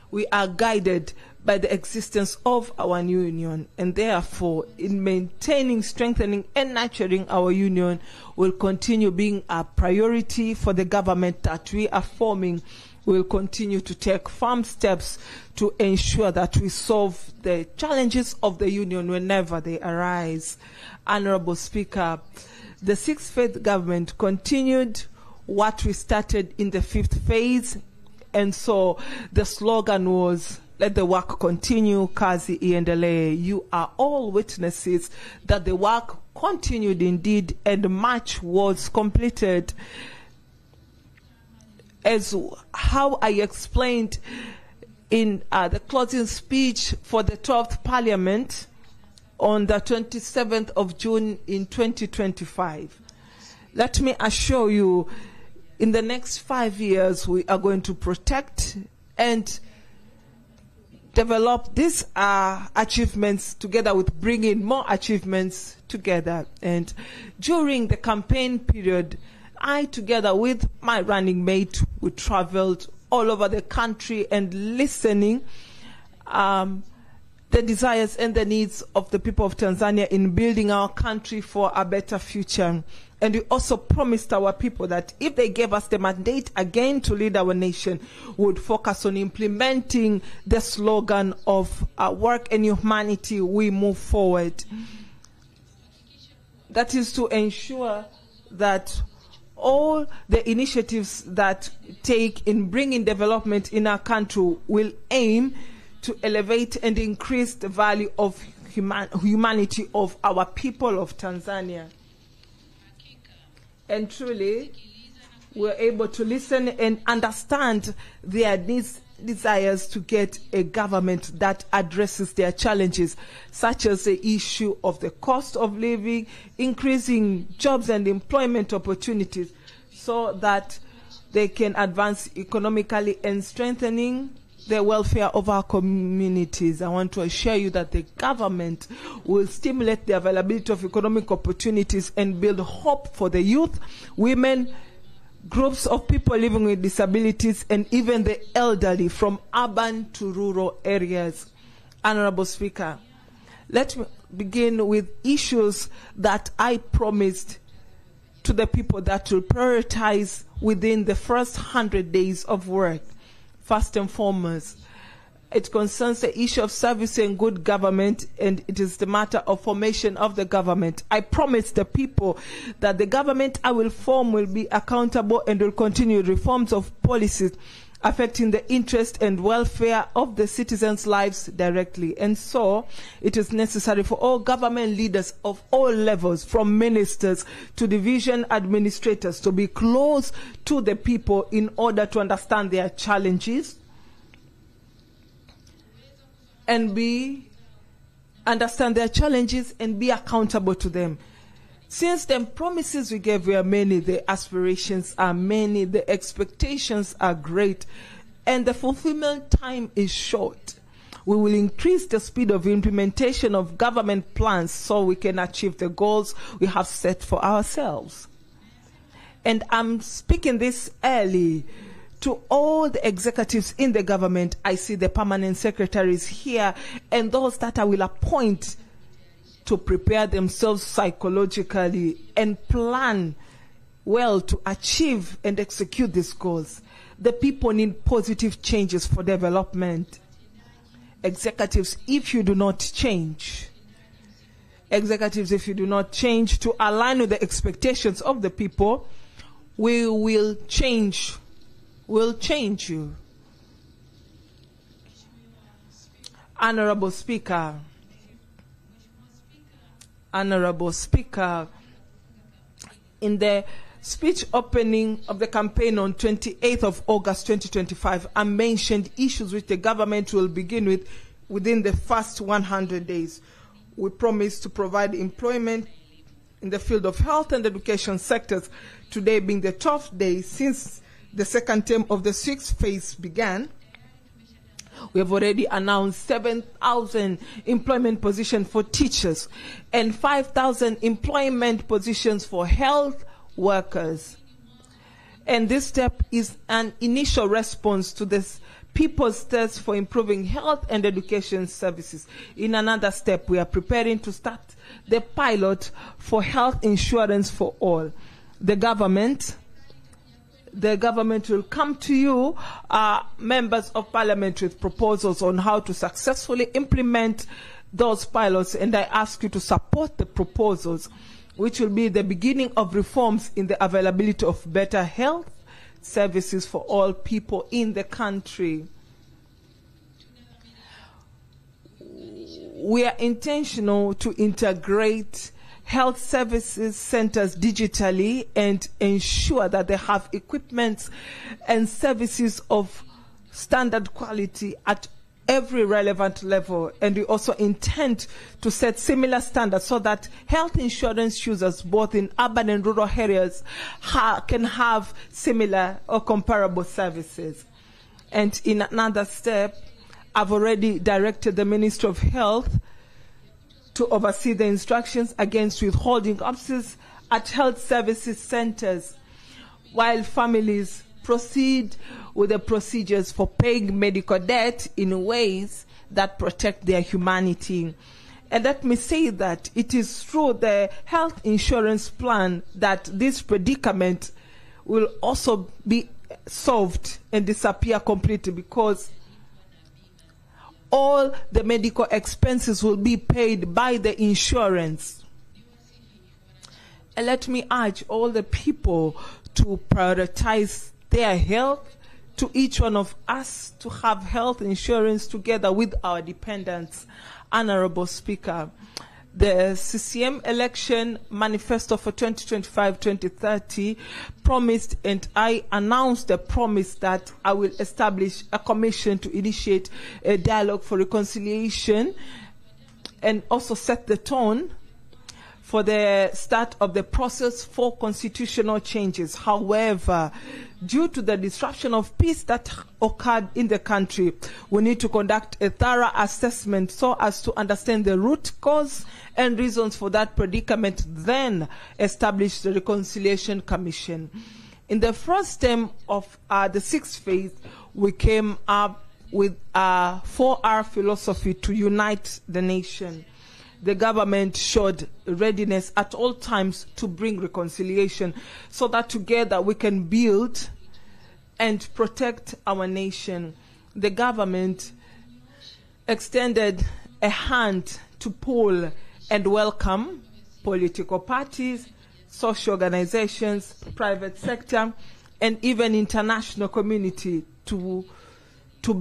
we are guided by the existence of our union, and therefore in maintaining, strengthening and nurturing our union will continue being a priority for the government that we are forming. We will continue to take firm steps to ensure that we solve the challenges of the union whenever they arise. Honorable Speaker, the 6th phase government continued what we started in the 5th phase, and so the slogan was, "Let the work continue, kazi iendelee." You are all witnesses that the work continued indeed, and much was completed. As how I explained in the closing speech for the 12th Parliament on the 27th of June in 2025. Let me assure you, in the next 5 years, we are going to protect and develop these achievements together with bringing more achievements together. And during the campaign period, I, together with my running mate, we traveled all over the country and listening the desires and the needs of the people of Tanzania in building our country for a better future. And we also promised our people that if they gave us the mandate again to lead our nation, we would focus on implementing the slogan of work and humanity, we move forward. That is to ensure that all the initiatives that take in bringing development in our country will aim to elevate and increase the value of humanity of our people of Tanzania. And truly, we're able to listen and understand their desires to get a government that addresses their challenges, such as the issue of the cost of living, increasing jobs and employment opportunities, so that they can advance economically and strengthening the welfare of our communities. I want to assure you that the government will stimulate the availability of economic opportunities and build hope for the youth, women, groups of people living with disabilities, and even the elderly from urban to rural areas. Honorable Speaker, let me begin with issues that I promised to the people that will prioritize within the first 100 days of work. First and foremost, it concerns the issue of service and good government, and it is the matter of formation of the government. I promise the people that the government I will form will be accountable and will continue reforms of policies affecting the interest and welfare of the citizens' lives directly. And so it is necessary for all government leaders of all levels, from ministers to division administrators, to be close to the people in order to understand their challenges and be accountable to them. Since the promises we gave were many, the aspirations are many, the expectations are great, and the fulfillment time is short, we will increase the speed of implementation of government plans so we can achieve the goals we have set for ourselves. And I'm speaking this early to all the executives in the government. I see the permanent secretaries here and those that I will appoint to prepare themselves psychologically and plan well to achieve and execute these goals. The people need positive changes for development. Executives, if you do not change, to align with the expectations of the people, we will change. We'll change you. Honorable Speaker, in the speech opening of the campaign on 28th of August 2025, I mentioned issues which the government will begin with within the first 100 days. We promise to provide employment in the field of health and education sectors, today being the 12th day since the second term of the sixth phase began. We have already announced 7,000 employment positions for teachers and 5,000 employment positions for health workers. And this step is an initial response to this people's thirst for improving health and education services. In another step, we are preparing to start the pilot for health insurance for all. The government will come to you, members of parliament, with proposals on how to successfully implement those pilots, and I ask you to support the proposals, which will be the beginning of reforms in the availability of better health services for all people in the country. We are intentional to integrate health services centers digitally and ensure that they have equipment and services of standard quality at every relevant level. And we also intend to set similar standards so that health insurance users both in urban and rural areas can have similar or comparable services. And in another step, I've already directed the Ministry of Health to oversee the instructions against withholding offices at health services centers, while families proceed with the procedures for paying medical debt in ways that protect their humanity. And let me say that it is through the health insurance plan that this predicament will also be solved and disappear completely, because all the medical expenses will be paid by the insurance. And let me urge all the people to prioritize their health, to each one of us to have health insurance together with our dependents. Honorable Speaker, the CCM election manifesto for 2025-2030 promised, and I announced the promise that I will establish a commission to initiate a dialogue for reconciliation and also set the tone for the start of the process for constitutional changes. However, due to the disruption of peace that occurred in the country, we need to conduct a thorough assessment so as to understand the root cause and reasons for that predicament, then establish the Reconciliation Commission. In the first term of the sixth phase, we came up with a 4R philosophy to unite the nation. The government showed readiness at all times to bring reconciliation so that together we can build and protect our nation. The government extended a hand to pull and welcome political parties, social organizations, private sector, and even international community to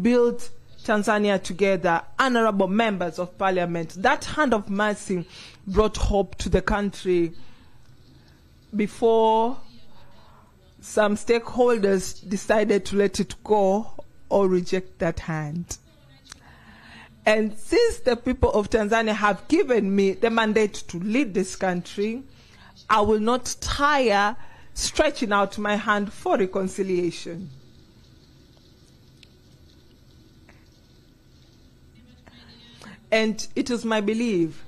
build Tanzania together. Honorable members of parliament, that hand of mercy brought hope to the country before some stakeholders decided to let it go or reject that hand. And since the people of Tanzania have given me the mandate to lead this country, I will not tire stretching out my hand for reconciliation. And it is my belief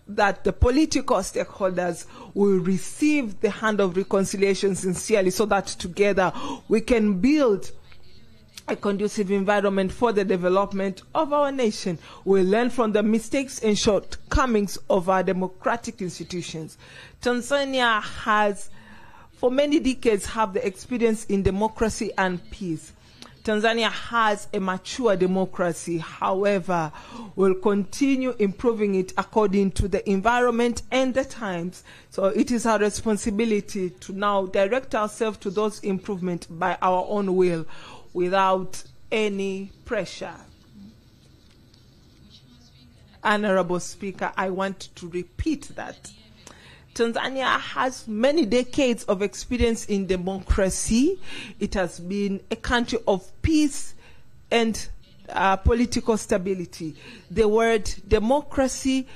that the political stakeholders will receive the hand of reconciliation sincerely so that together we can build a conducive environment for the development of our nation. We'll learn from the mistakes and shortcomings of our democratic institutions. Tanzania has for many decades have the experience in democracy and peace. Tanzania has a mature democracy. However, we'll continue improving it according to the environment and the times. So it is our responsibility to now direct ourselves to those improvements by our own will without any pressure. Honorable Speaker, I want to repeat that. Tanzania has many decades of experience in democracy. It has been a country of peace and political stability. The word democracy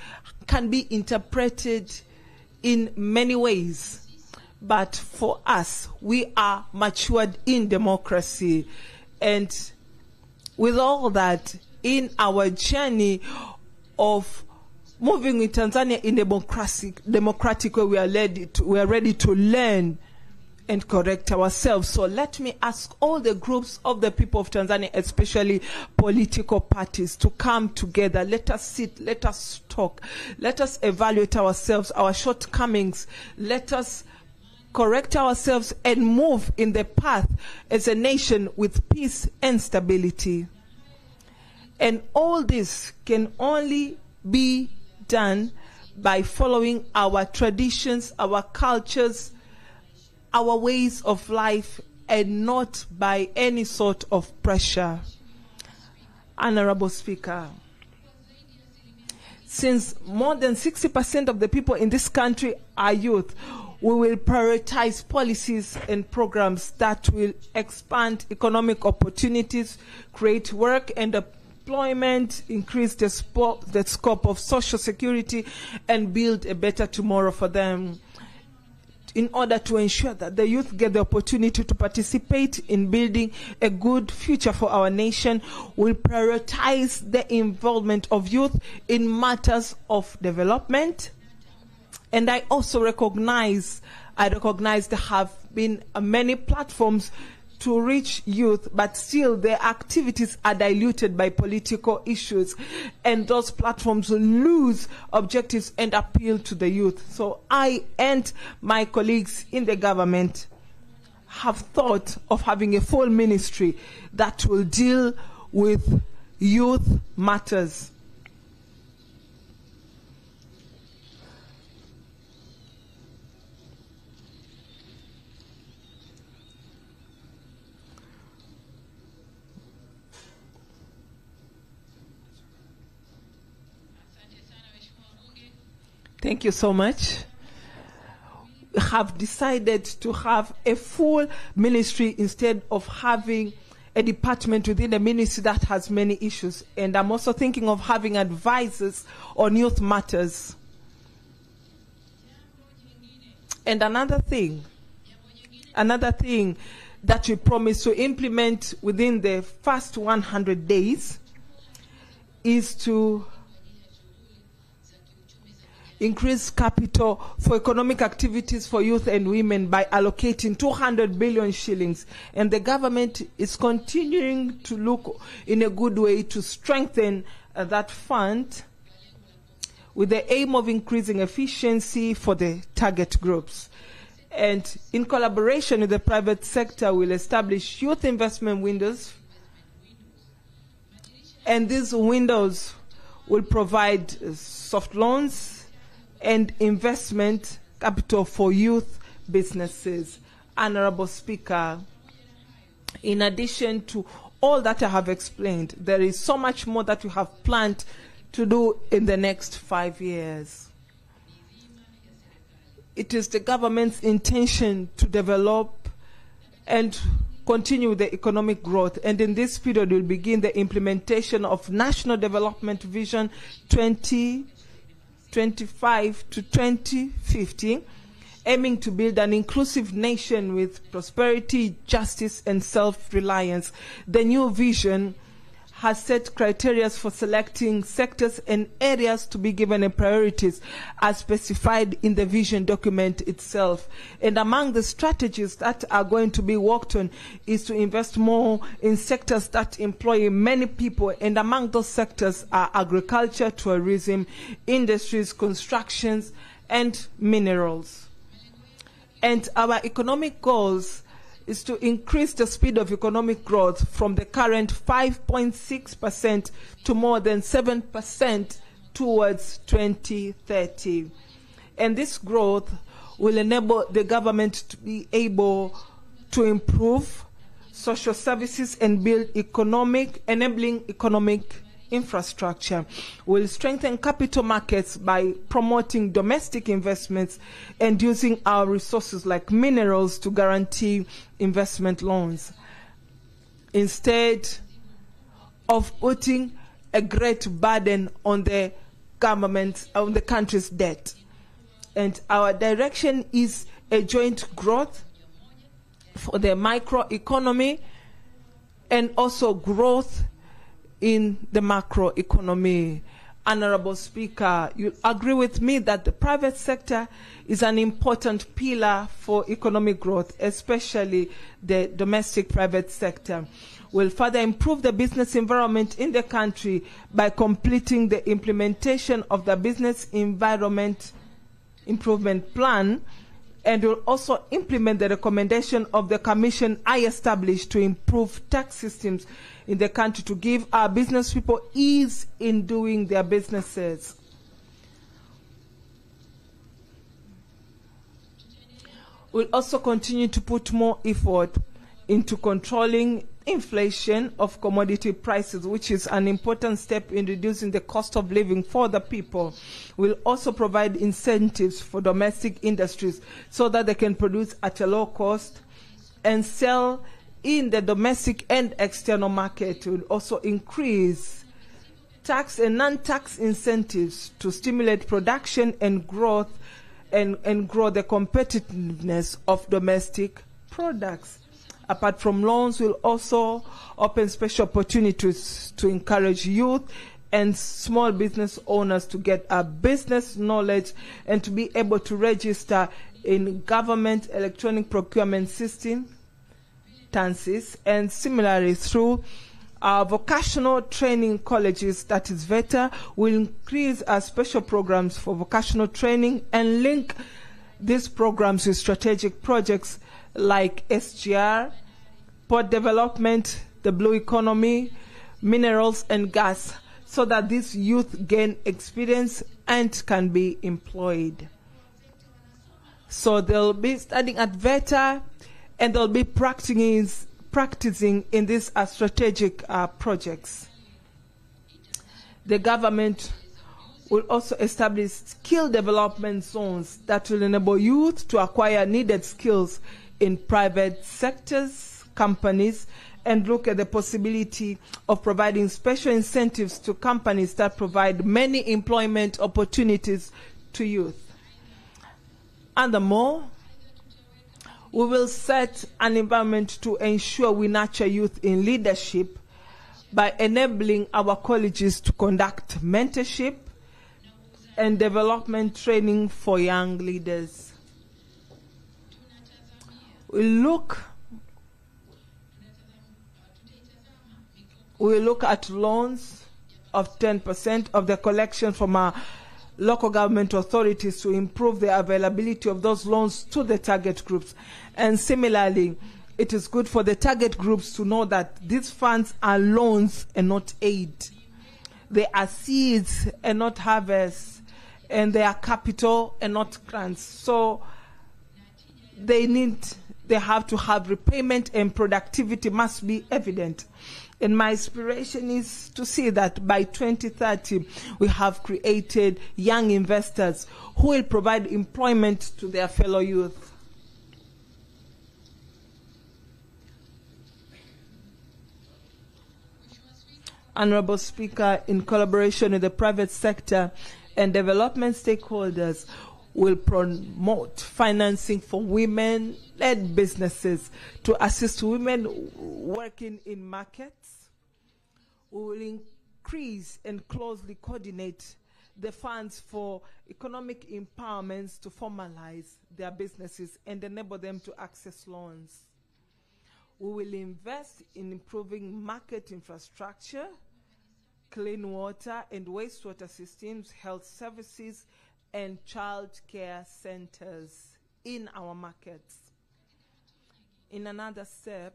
can be interpreted in many ways. But for us, we are matured in democracy. And with all that, in our journey of moving with Tanzania in democratic way, we are ready to learn and correct ourselves. So let me ask all the groups of the people of Tanzania, especially political parties, to come together. Let us sit, let us talk, let us evaluate ourselves, our shortcomings. Let us correct ourselves and move in the path as a nation with peace and stability. And all this can only be done by following our traditions, our cultures, our ways of life, and not by any sort of pressure. Honorable Speaker, since more than 60% of the people in this country are youth, we will prioritize policies and programs that will expand economic opportunities, create work and employment, increase the scope of social security, and build a better tomorrow for them. In order to ensure that the youth get the opportunity to participate in building a good future for our nation, we'll prioritize the involvement of youth in matters of development. And I also recognize there have been many platforms to reach youth, but still their activities are diluted by political issues, and those platforms lose objectives and appeal to the youth. So I and my colleagues in the government have thought of having a full ministry that will deal with youth matters. Thank you so much. We have decided to have a full ministry instead of having a department within a ministry that has many issues. And I'm also thinking of having advisors on youth matters. And another thing that we promise to implement within the first 100 days is to increase capital for economic activities for youth and women by allocating 200 billion shillings. And the government is continuing to look in a good way to strengthen that fund with the aim of increasing efficiency for the target groups. And in collaboration with the private sector, we'll establish youth investment windows. And these windows will provide soft loans and investment capital for youth businesses. Honorable Speaker, in addition to all that I have explained, there is so much more that we have planned to do in the next 5 years. It is the government's intention to develop and continue the economic growth. And in this period, we'll begin the implementation of National Development Vision 2025 to 2050, aiming to build an inclusive nation with prosperity, justice, and self-reliance. The new vision has set criteria for selecting sectors and areas to be given a priorities as specified in the vision document itself. And among the strategies that are going to be worked on is to invest more in sectors that employ many people. And among those sectors are agriculture, tourism, industries, constructions, and minerals. And our economic goals is to increase the speed of economic growth from the current 5.6% to more than 7% towards 2030. And this growth will enable the government to be able to improve social services and build enabling economic infrastructure. We'll strengthen capital markets by promoting domestic investments and using our resources like minerals to guarantee investment loans, instead of putting a great burden on the government, on the country's debt. And our direction is a joint growth for the microeconomy and also growth in the macroeconomy. Honorable Speaker, you agree with me that the private sector is an important pillar for economic growth, especially the domestic private sector. Will further improve the business environment in the country by completing the implementation of the Business Environment Improvement Plan, and will also implement the recommendation of the Commission I established to improve tax systems in the country to give our business people ease in doing their businesses. We'll also continue to put more effort into controlling inflation of commodity prices, which is an important step in reducing the cost of living for the people. We'll also provide incentives for domestic industries so that they can produce at a low cost and sell in the domestic and external market. Will also increase tax and non-tax incentives to stimulate production and growth and grow the competitiveness of domestic products. Apart from loans, we'll also open special opportunities to encourage youth and small business owners to get a business knowledge and to be able to register in government electronic procurement system, Tanzania'S, and similarly through our vocational training colleges, that is VETA, will increase our special programs for vocational training and link these programs with strategic projects like SGR, port development, the blue economy, minerals and gas, so that these youth gain experience and can be employed. So they'll be studying at VETA and they'll be practicing in these strategic projects. The government will also establish skill development zones that will enable youth to acquire needed skills in private sectors, companies, and look at the possibility of providing special incentives to companies that provide many employment opportunities to youth. Furthermore, we will set an environment to ensure we nurture youth in leadership by enabling our colleges to conduct mentorship and development training for young leaders. We look at loans of 10% of the collection from our local government authorities to improve the availability of those loans to the target groups. And similarly, it is good for the target groups to know that these funds are loans and not aid. They are seeds and not harvests, and they are capital and not grants. So they have to have repayment, and productivity must be evident. And my aspiration is to see that by 2030, we have created young investors who will provide employment to their fellow youth. Honorable Speaker, in collaboration with the private sector and development stakeholders, will promote financing for women-led businesses to assist women working in markets. We will increase and closely coordinate the funds for economic empowerments to formalize their businesses and enable them to access loans. We will invest in improving market infrastructure, clean water and wastewater systems, health services, and child care centers in our markets. In another step,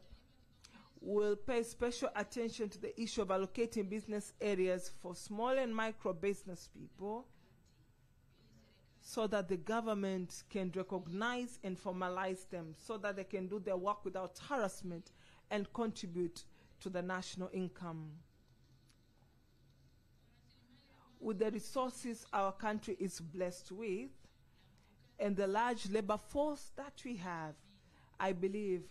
we'll pay special attention to the issue of allocating business areas for small and micro business people so that the government can recognize and formalize them so that they can do their work without harassment and contribute to the national income. With the resources our country is blessed with and the large labor force that we have, I believe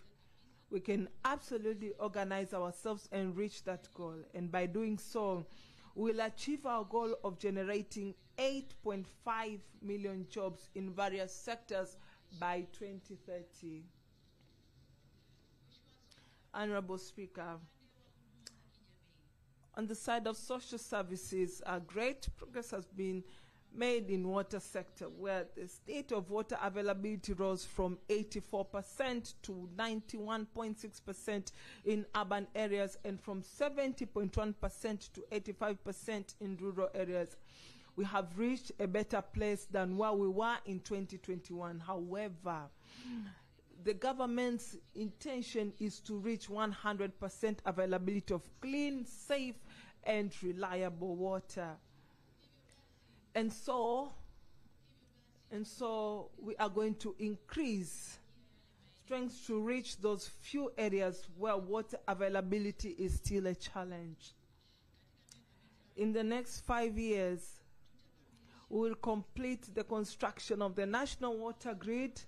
we can absolutely organize ourselves and reach that goal. And by doing so, we'll achieve our goal of generating 8.5 million jobs in various sectors by 2030. Honorable Speaker, on the side of social services, great progress has been made in water sector, where the state of water availability rose from 84% to 91.6% in urban areas and from 70.1% to 85% in rural areas. We have reached a better place than where we were in 2021. However, the government's intention is to reach 100% availability of clean, safe, and reliable water. And so we are going to increase strength to reach those few areas where water availability is still a challenge. In the next 5 years, we will complete the construction of the national water grid,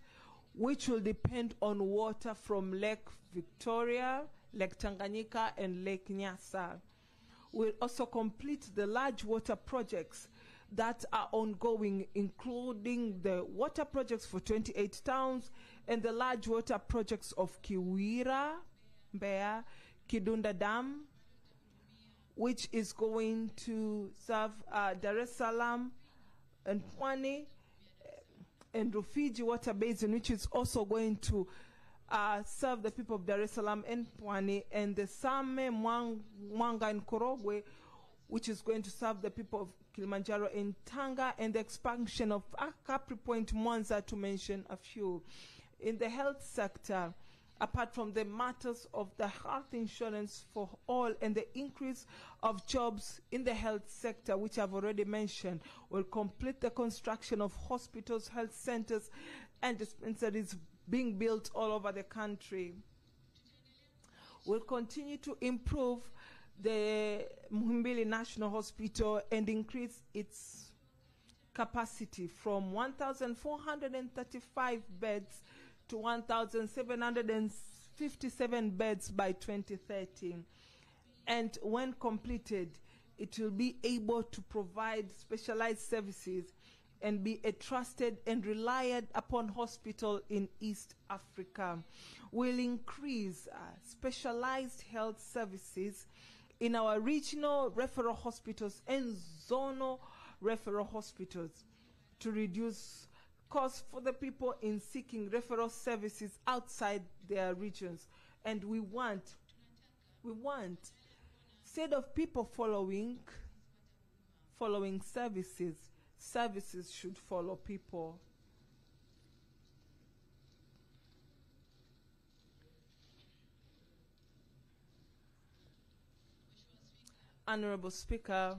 which will depend on water from Lake Victoria, Lake Tanganyika, and Lake Nyasa. We'll also complete the large water projects that are ongoing, including the water projects for 28 towns and the large water projects of Kiwira, Mbeya, Kidunda Dam, which is going to serve Dar es Salaam and Pwani, and Rufiji Water Basin, which is also going to serve the people of Dar es Salaam and Pwani, and the Same Mwanga and Korogwe, which is going to serve the people of Kilimanjaro and Tanga, and the expansion of Capri Point, Mwanza, to mention a few. In the health sector, apart from the matters of the health insurance for all and the increase of jobs in the health sector, which I've already mentioned, will complete the construction of hospitals, health centers, and dispensaries being built all over the country. We'll continue to improve the Muhimbili National Hospital and increase its capacity from 1,435 beds to 1,757 beds by 2030. And when completed, it will be able to provide specialized services and be a trusted and relied upon hospital in East Africa. We'll increase specialized health services in our regional referral hospitals and zonal referral hospitals to reduce costs for the people in seeking referral services outside their regions. And we want, instead of people following services, services should follow people. Honorable Speaker,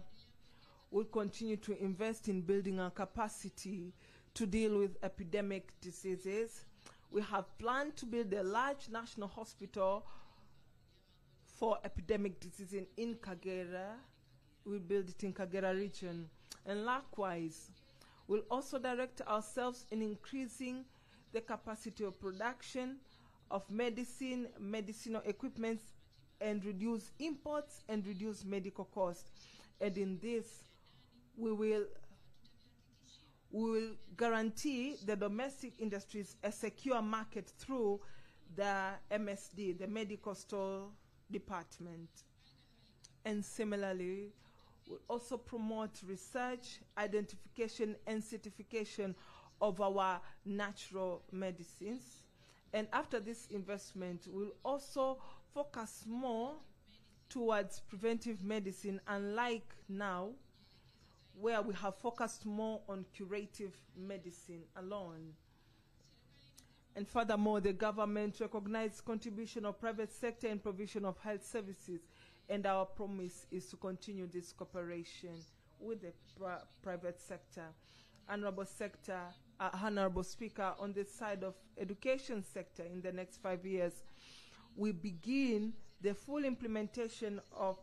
we'll continue to invest in building our capacity to deal with epidemic diseases. We have planned to build a large national hospital for epidemic diseases in Kagera. We'll build it in Kagera region. And likewise, we'll also direct ourselves in increasing the capacity of production of medicinal equipment, and reduce imports and reduce medical costs. And in this, we will guarantee the domestic industries a secure market through the MSD, the Medical Store Department. And similarly, we'll also promote research, identification, and certification of our natural medicines. And after this investment, we'll also focus more towards preventive medicine, unlike now, where we have focused more on curative medicine alone. And furthermore, the government recognizes contribution of private sector in provision of health services, and our promise is to continue this cooperation with the private sector. Honorable Speaker, on the side of education sector, in the next 5 years, we begin the full implementation of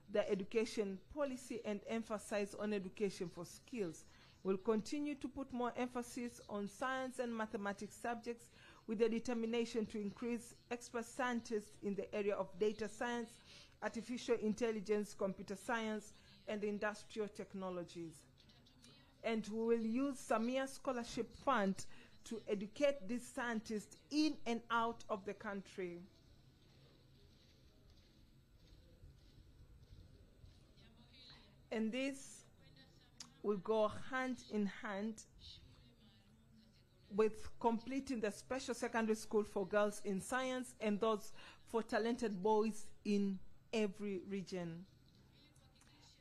the education policy and emphasize on education for skills. We'll continue to put more emphasis on science and mathematics subjects with the determination to increase expert scientists in the area of data science, artificial intelligence, computer science, and industrial technologies. And we will use Samia Scholarship Fund to educate these scientists in and out of the country. And this will go hand in hand with completing the special secondary school for girls in science and those for talented boys in every region.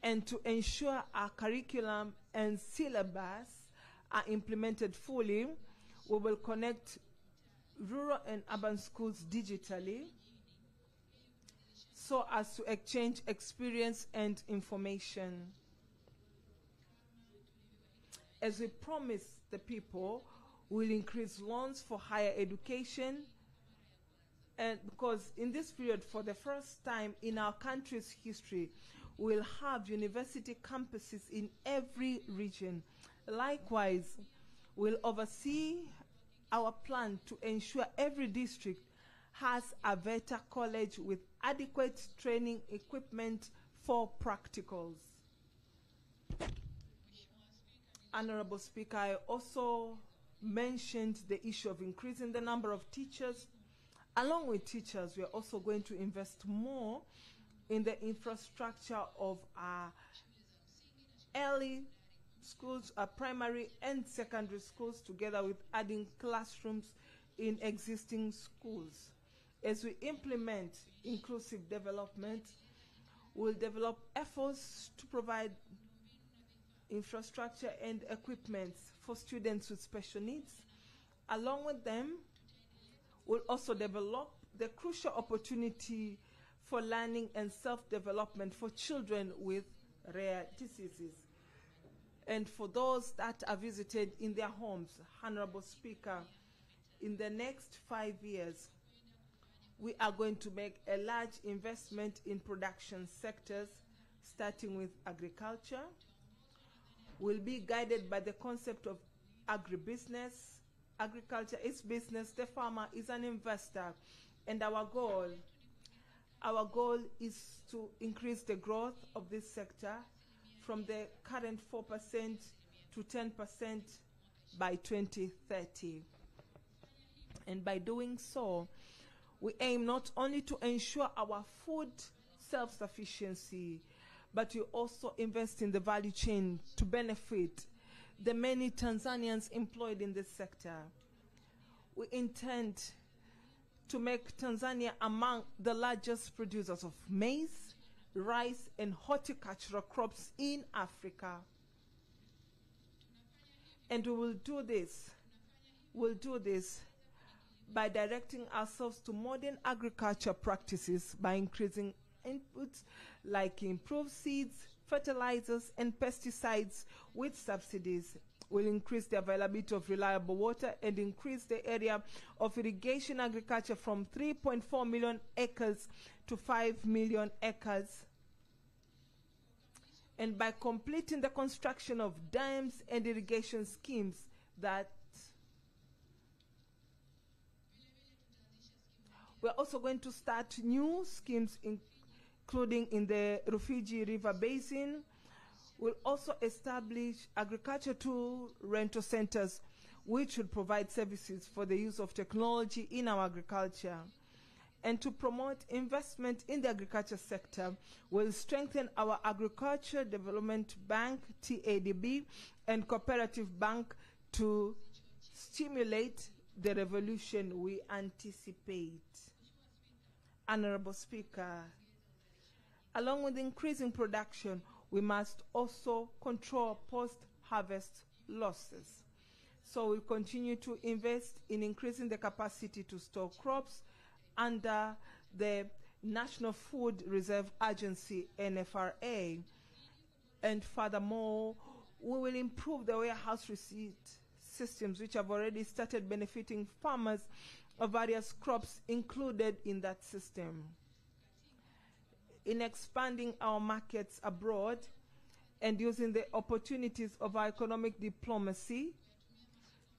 And to ensure our curriculum and syllabus are implemented fully, we will connect rural and urban schools digitally so as to exchange experience and information. As we promise the people, we'll increase loans for higher education, and because in this period, for the first time in our country's history, we'll have university campuses in every region. Likewise, we'll oversee our plan to ensure every district has a VETA college with adequate training equipment for practicals. Honorable Speaker, I also mentioned the issue of increasing the number of teachers. Along with teachers, we are also going to invest more in the infrastructure of our early schools, our primary and secondary schools, together with adding classrooms in existing schools. As we implement inclusive development, we'll develop efforts to provide infrastructure and equipment for students with special needs. Along with them, we'll also develop the crucial opportunity for learning and self-development for children with rare diseases. And for those that are visited in their homes, Honorable Speaker, in the next 5 years, we are going to make a large investment in production sectors, starting with agriculture. We'll be guided by the concept of agribusiness. Agriculture is business, the farmer is an investor, and our goal is to increase the growth of this sector from the current 4% to 10% by 2030. And by doing so, we aim not only to ensure our food self-sufficiency, but we also invest in the value chain to benefit the many Tanzanians employed in this sector. We intend to make Tanzania among the largest producers of maize, rice, and horticultural crops in Africa. And we will do this. We'll do this by directing ourselves to modern agriculture practices by increasing inputs like improved seeds, fertilizers, and pesticides with subsidies. Will increase the availability of reliable water and increase the area of irrigation agriculture from 3.4 million acres to 5 million acres. And by completing the construction of dams and irrigation schemes that we're also going to start new schemes including in the Rufiji River Basin. We'll also establish agriculture tool rental centers, which will provide services for the use of technology in our agriculture. And to promote investment in the agriculture sector, we'll strengthen our Agriculture Development Bank, TADB, and Cooperative Bank to stimulate the revolution we anticipate. Honorable Speaker, along with increasing production, we must also control post-harvest losses. So we'll continue to invest in increasing the capacity to store crops under the National Food Reserve Agency, NFRA. And furthermore, we will improve the warehouse receipt systems, which have already started benefiting farmers of various crops included in that system. In expanding our markets abroad and using the opportunities of our economic diplomacy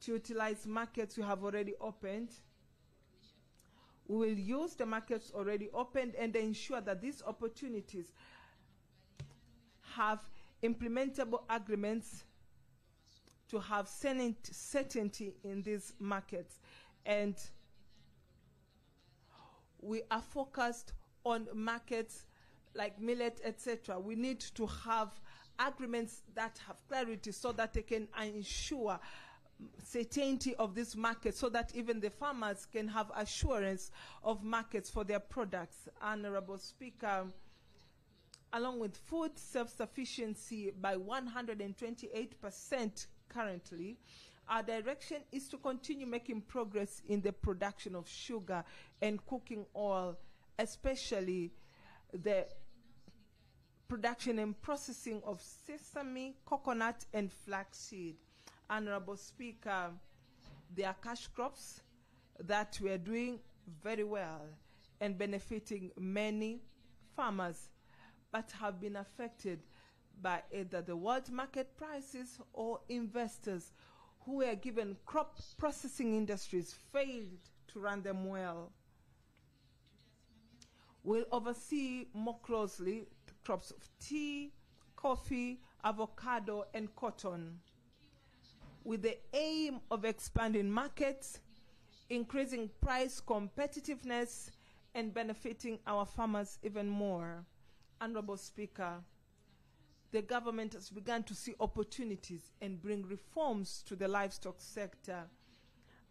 to utilize markets we have already opened, we will use the markets already opened and ensure that these opportunities have implementable agreements to have certainty in these markets. And we are focused on markets like millet, etc. We need to have agreements that have clarity so that they can ensure certainty of this market, so that even the farmers can have assurance of markets for their products. Honorable Speaker, along with food self-sufficiency by 128% currently, our direction is to continue making progress in the production of sugar and cooking oil, especially the production and processing of sesame, coconut, and flaxseed. Honorable Speaker, there are cash crops that we are doing very well and benefiting many farmers, but have been affected by either the world market prices or investors who were given crop processing industries failed to run them well. We'll oversee more closely the crops of tea, coffee, avocado, and cotton, with the aim of expanding markets, increasing price competitiveness, and benefiting our farmers even more. Honorable Speaker, the government has begun to see opportunities and bring reforms to the livestock sector.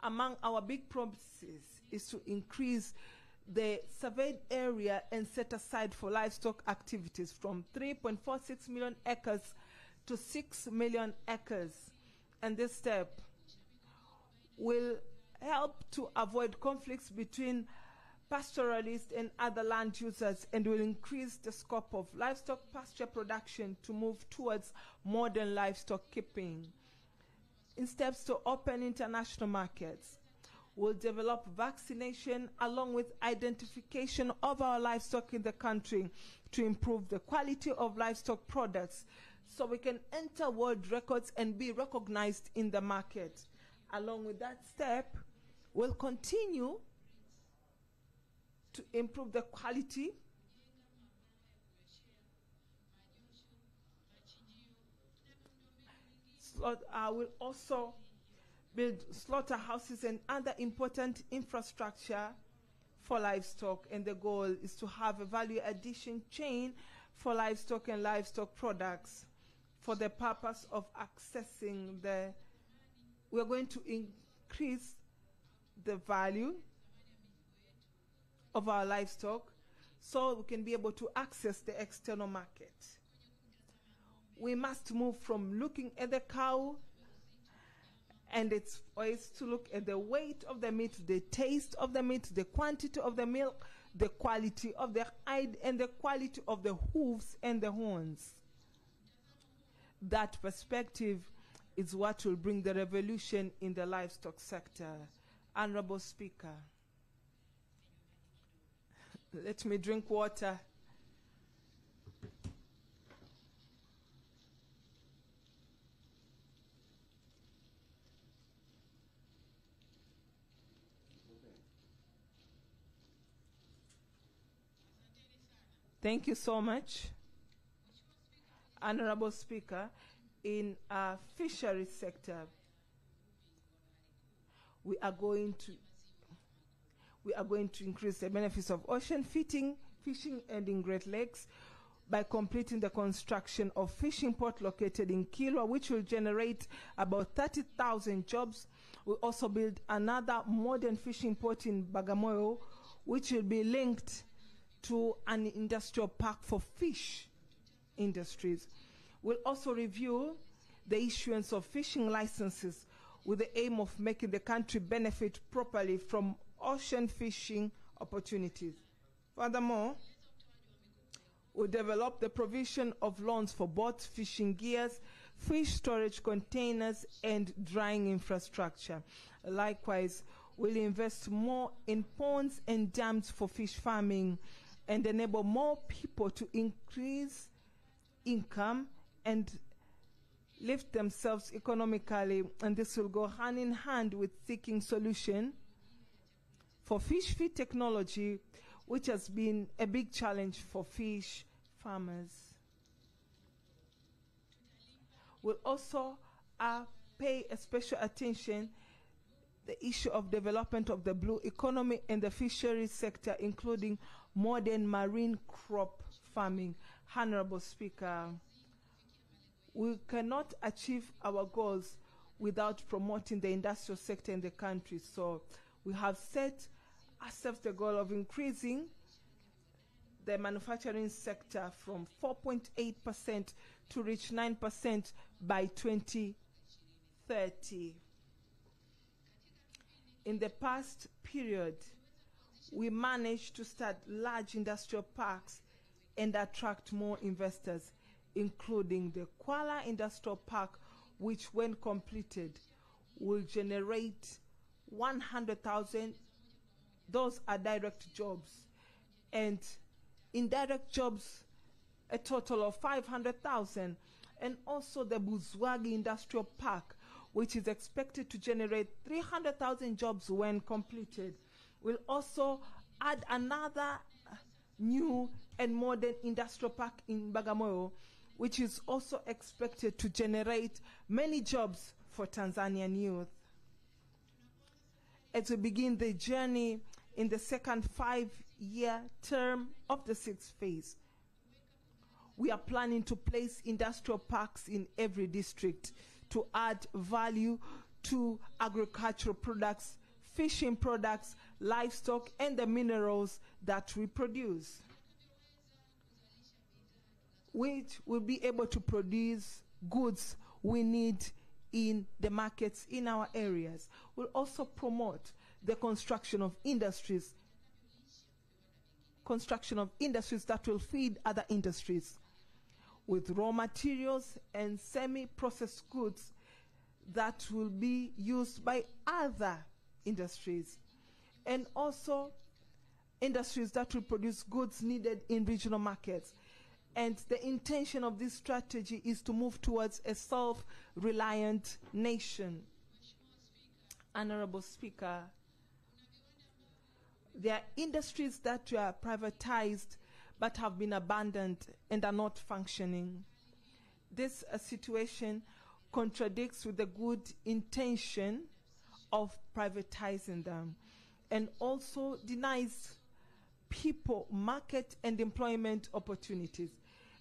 Among our big promises is to increase the surveyed area and set aside for livestock activities from 3.46 million acres to 6 million acres. And this step will help to avoid conflicts between pastoralists and other land users, and will increase the scope of livestock pasture production to move towards modern livestock keeping. In steps to open international markets, we'll develop vaccination along with identification of our livestock in the country to improve the quality of livestock products, so we can enter world records and be recognized in the market. Along with that step, we'll continue to improve the quality will also build slaughterhouses and other important infrastructure for livestock, and the goal is to have a value addition chain for livestock and livestock products for the purpose of accessing we're going to increase the value of our livestock so we can be able to access the external market. We must move from looking at the cow and its voice to look at the weight of the meat, the taste of the meat, the quantity of the milk, the quality of the hide, and the quality of the hooves and the horns. That perspective is what will bring the revolution in the livestock sector. Honorable Speaker, let me drink water. Thank you so much. Honorable Speaker, in our fisheries sector, we are going to increase the benefits of ocean fishing and in Great Lakes by completing the construction of fishing port located in Kilwa, which will generate about 30,000 jobs. We also build another modern fishing port in Bagamoyo, which will be linked to an industrial park for fish industries. We'll also review the issuance of fishing licenses, with the aim of making the country benefit properly from ocean fishing opportunities. Furthermore, we develop the provision of loans for boats, fishing gears, fish storage containers, and drying infrastructure. Likewise, we'll invest more in ponds and dams for fish farming and enable more people to increase income and lift themselves economically, and this will go hand in hand with seeking solution for fish feed technology, which has been a big challenge for fish farmers. We'll also pay a special attention the issue of development of the blue economy and the fisheries sector, including modern marine crop farming. Honorable Speaker, we cannot achieve our goals without promoting the industrial sector in the country. So we have set ourselves the goal of increasing the manufacturing sector from 4.8% to reach 9% by 2030. In the past period, we managed to start large industrial parks and attract more investors, including the Kuala Industrial Park, which when completed will generate 100,000. Those are direct jobs, and indirect jobs a total of 500,000. And also the Buzwagi Industrial Park, which is expected to generate 300,000 jobs when completed, will also add another new and modern industrial park in Bagamoyo, which is also expected to generate many jobs for Tanzanian youth. As we begin the journey in the second 5-year term of the 6th phase, we are planning to place industrial parks in every district to add value to agricultural products, fishing products, livestock, and the minerals that we produce, which will be able to produce goods we need in the markets in our areas. We'll also promote the construction of industries that will feed other industries with raw materials and semi-processed goods that will be used by other industries, and also industries that will produce goods needed in regional markets. And the intention of this strategy is to move towards a self-reliant nation. Honorable Speaker, there are industries that were privatized but have been abandoned and are not functioning. This situation contradicts with the good intention of privatizing them, and also denies people market and employment opportunities.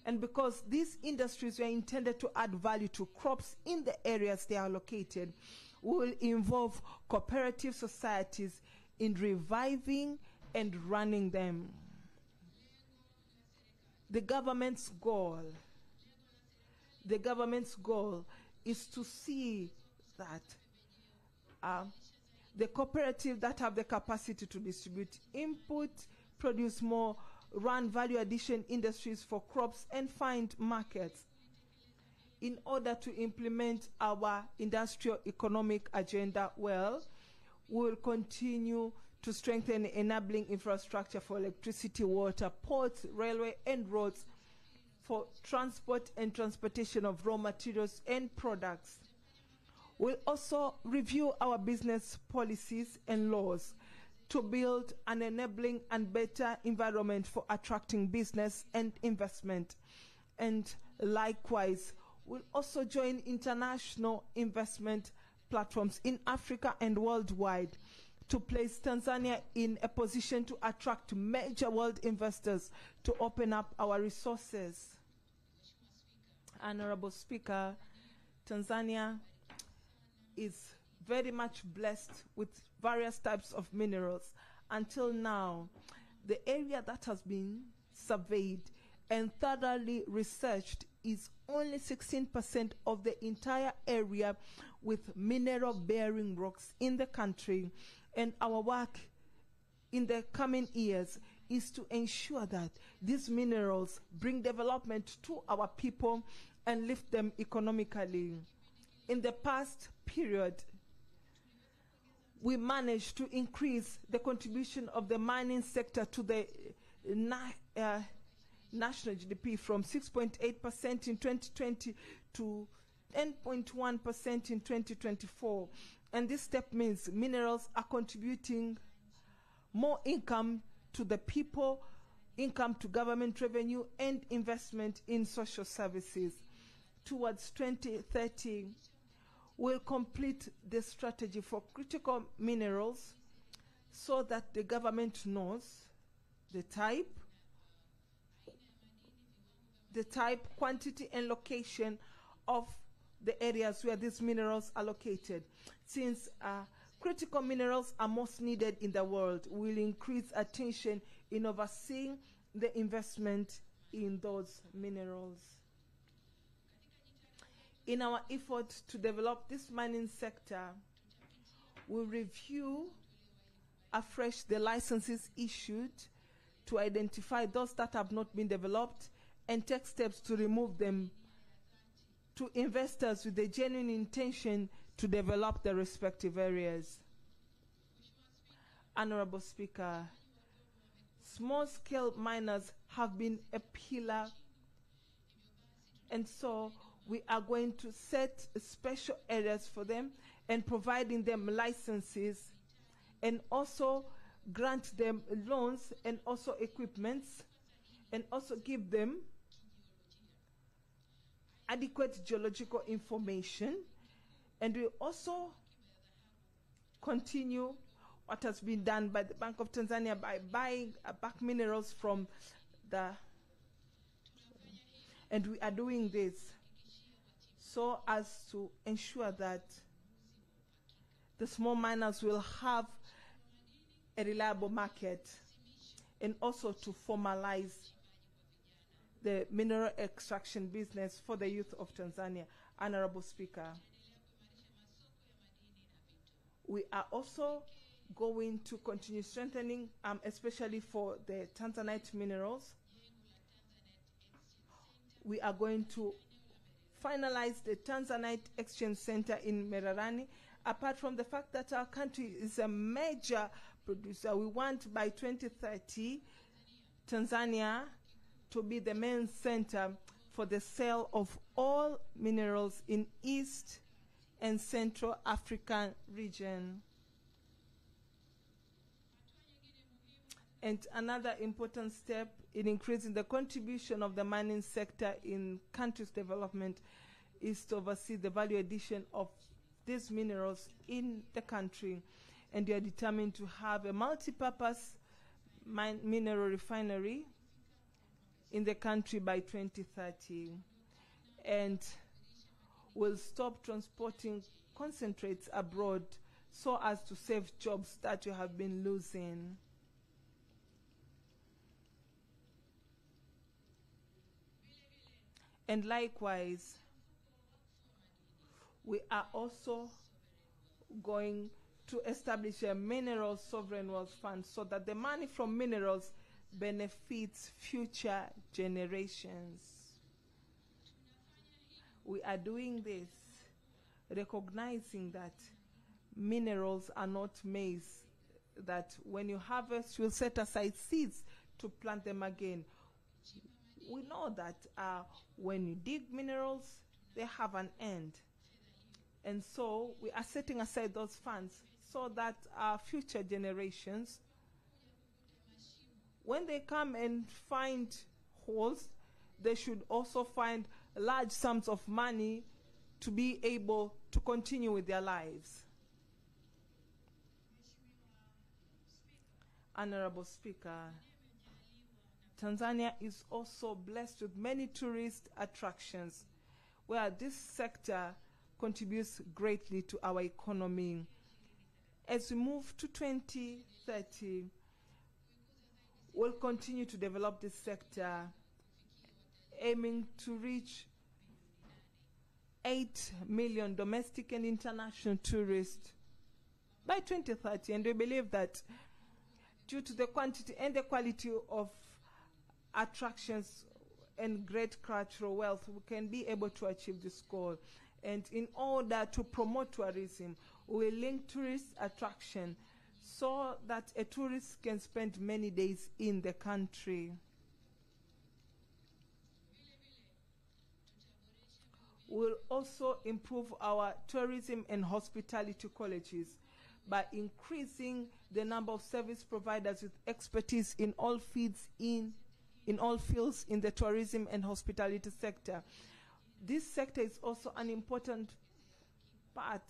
And because these industries were intended to add value to crops in the areas they are located, we will involve cooperative societies in reviving and running them. The government's goal is to see that the cooperative that have the capacity to distribute input, produce more, run value addition industries for crops, and find markets. In order to implement our industrial economic agenda well, we will continue to strengthen enabling infrastructure for electricity, water, ports, railway, and roads for transport and transportation of raw materials and products. We'll also review our business policies and laws to build an enabling and better environment for attracting business and investment. And likewise, we'll also join international investment platforms in Africa and worldwide to place Tanzania in a position to attract major world investors to open up our resources. Honorable Speaker, Tanzania is very much blessed with various types of minerals. Until now, the area that has been surveyed and thoroughly researched is only 16% of the entire area with mineral-bearing rocks in the country. And our work in the coming years is to ensure that these minerals bring development to our people and lift them economically. In the past period, we managed to increase the contribution of the mining sector to the national GDP from 6.8% in 2020 to 10.1% in 2024. And this step means minerals are contributing more income to the people, income to government revenue, and investment in social services. Towards 2030, we'll complete the strategy for critical minerals so that the government knows the type, quantity, and location of the areas where these minerals are located. Since critical minerals are most needed in the world, we'll increase attention in overseeing the investment in those minerals. In our effort to develop this mining sector, we'll review afresh the licenses issued to identify those that have not been developed and take steps to remove them to investors with the genuine intention to develop the respective areas. Honorable Speaker, small-scale miners have been a pillar, and so we are going to set special areas for them and providing them licenses and also grant them loans and also equipments and also give them adequate geological information. And we also continue what has been done by the Bank of Tanzania by buying back minerals from the, and we are doing this so as to ensure that the small miners will have a reliable market and also to formalize the mineral extraction business for the youth of Tanzania. Honorable Speaker, we are also going to continue strengthening, especially for the Tanzanite minerals. We are going to finalize the Tanzanite Exchange Center in Mererani. Apart from the fact that our country is a major producer, we want by 2030 Tanzania to be the main center for the sale of all minerals in East and Central African region. And another important step in increasing the contribution of the mining sector in countries' development is to oversee the value addition of these minerals in the country. And we are determined to have a multi-purpose mineral refinery in the country by 2030. And we'll stop transporting concentrates abroad so as to save jobs that we have been losing. And likewise, we are also going to establish a mineral sovereign wealth fund so that the money from minerals benefits future generations. We are doing this recognizing that minerals are not maize, that when you harvest, you'll set aside seeds to plant them again. We know that when you dig minerals, they have an end. And so we are setting aside those funds so that our future generations, when they come and find holes, they should also find large sums of money to be able to continue with their lives. Honorable Speaker, Tanzania is also blessed with many tourist attractions where this sector contributes greatly to our economy. As we move to 2030, we'll continue to develop this sector, aiming to reach 8 million domestic and international tourists by 2030. And we believe that due to the quantity and the quality of attractions and great cultural wealth, we can be able to achieve this goal. And in order to promote tourism, we will link tourist attraction so that a tourist can spend many days in the country. We'll also improve our tourism and hospitality colleges by increasing the number of service providers with expertise in all fields in the tourism and hospitality sector. This sector is also an important part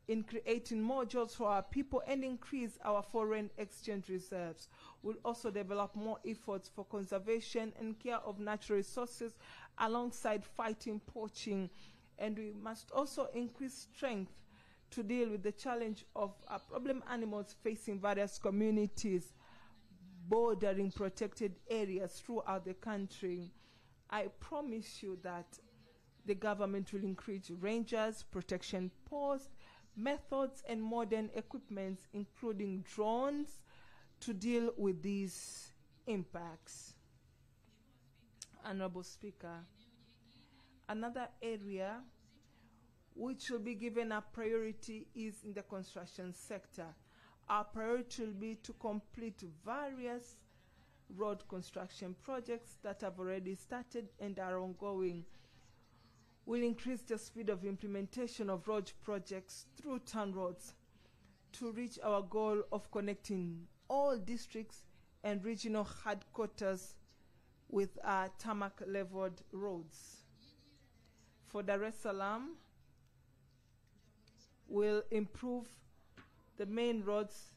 in creating more jobs for our people and increase our foreign exchange reserves. We'll also develop more efforts for conservation and care of natural resources alongside fighting poaching. And we must also increase strength to deal with the challenge of problem animals facing various communities bordering protected areas throughout the country. I promise you that the government will increase rangers, protection posts, methods, and modern equipment, including drones, to deal with these impacts. Honorable Speaker, another area which will be given a priority is in the construction sector. Our priority will be to complete various road construction projects that have already started and are ongoing. We'll increase the speed of implementation of road projects through town roads to reach our goal of connecting all districts and regional headquarters with tarmac-leveled roads. For Dar es Salaam, we'll improve the main roads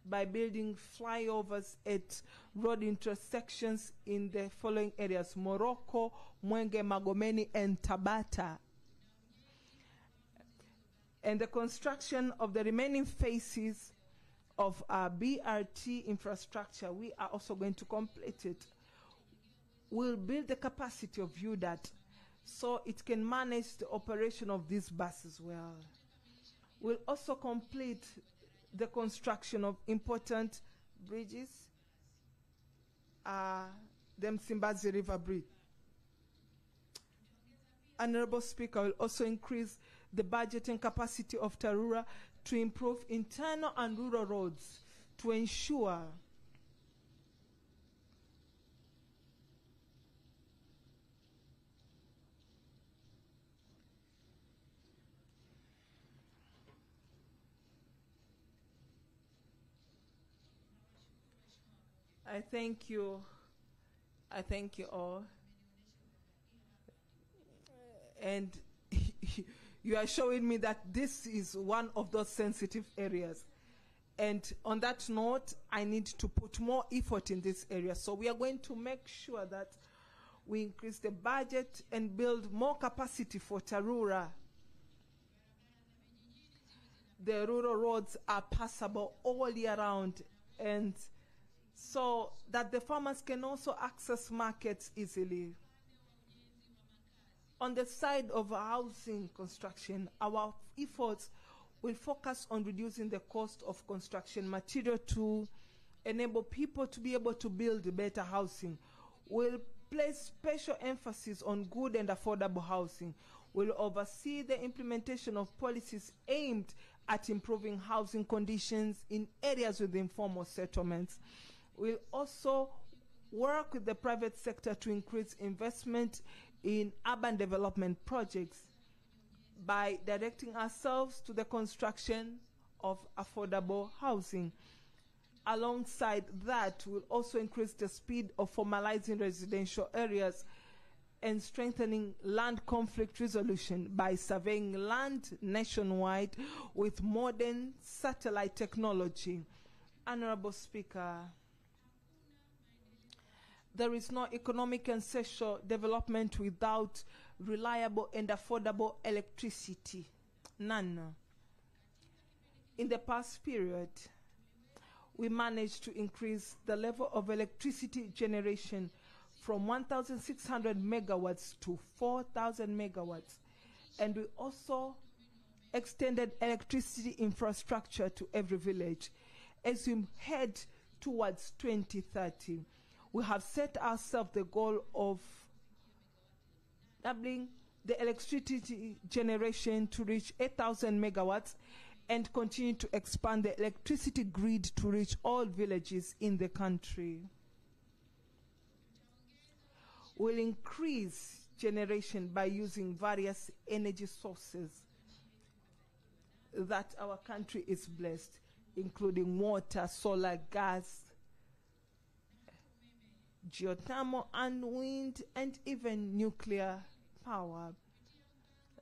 by building flyovers at road intersections in the following areas: Morocco, Mwenge, Magomeni, and Tabata. And the construction of the remaining phases of our BRT infrastructure, we are also going to complete it. We'll build the capacity of UDAT so it can manage the operation of these buses well. We'll also complete the construction of important bridges, the Msimbazi River Bridge. Honorable Speaker, will also increase the budget and capacity of TARURA to improve internal and rural roads to ensure I thank you all. And you are showing me that this is one of those sensitive areas. And on that note, I need to put more effort in this area. So we are going to make sure that we increase the budget and build more capacity for TARURA. The rural roads are passable all year round, and so that the farmers can also access markets easily. On the side of housing construction, our efforts will focus on reducing the cost of construction material to enable people to be able to build better housing. We'll place special emphasis on good and affordable housing. We'll oversee the implementation of policies aimed at improving housing conditions in areas with informal settlements. We'll also work with the private sector to increase investment in urban development projects by directing ourselves to the construction of affordable housing. Alongside that, we'll also increase the speed of formalizing residential areas and strengthening land conflict resolution by surveying land nationwide with modern satellite technology. Honorable Speaker, there is no economic and social development without reliable and affordable electricity. None. In the past period, we managed to increase the level of electricity generation from 1,600 megawatts to 4,000 megawatts. And we also extended electricity infrastructure to every village. As we head towards 2030, we have set ourselves the goal of doubling the electricity generation to reach 8,000 megawatts and continue to expand the electricity grid to reach all villages in the country. We'll increase generation by using various energy sources that our country is blessed, including water, solar, gas, geothermal and wind, and even nuclear power.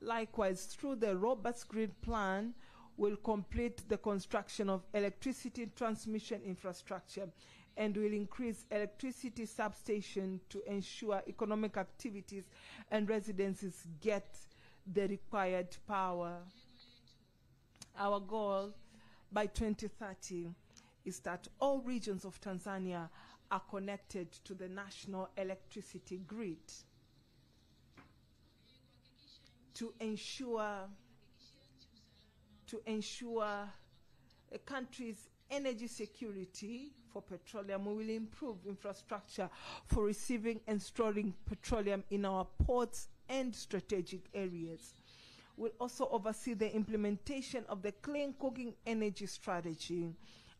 Likewise, through the robust grid plan, we'll complete the construction of electricity transmission infrastructure and will increase electricity substation to ensure economic activities and residences get the required power. Our goal by 2030 is that all regions of Tanzania are connected to the national electricity grid to ensure a country's energy security for petroleum. We will improve infrastructure for receiving and storing petroleum in our ports and strategic areas. We'll also oversee the implementation of the clean cooking energy strategy.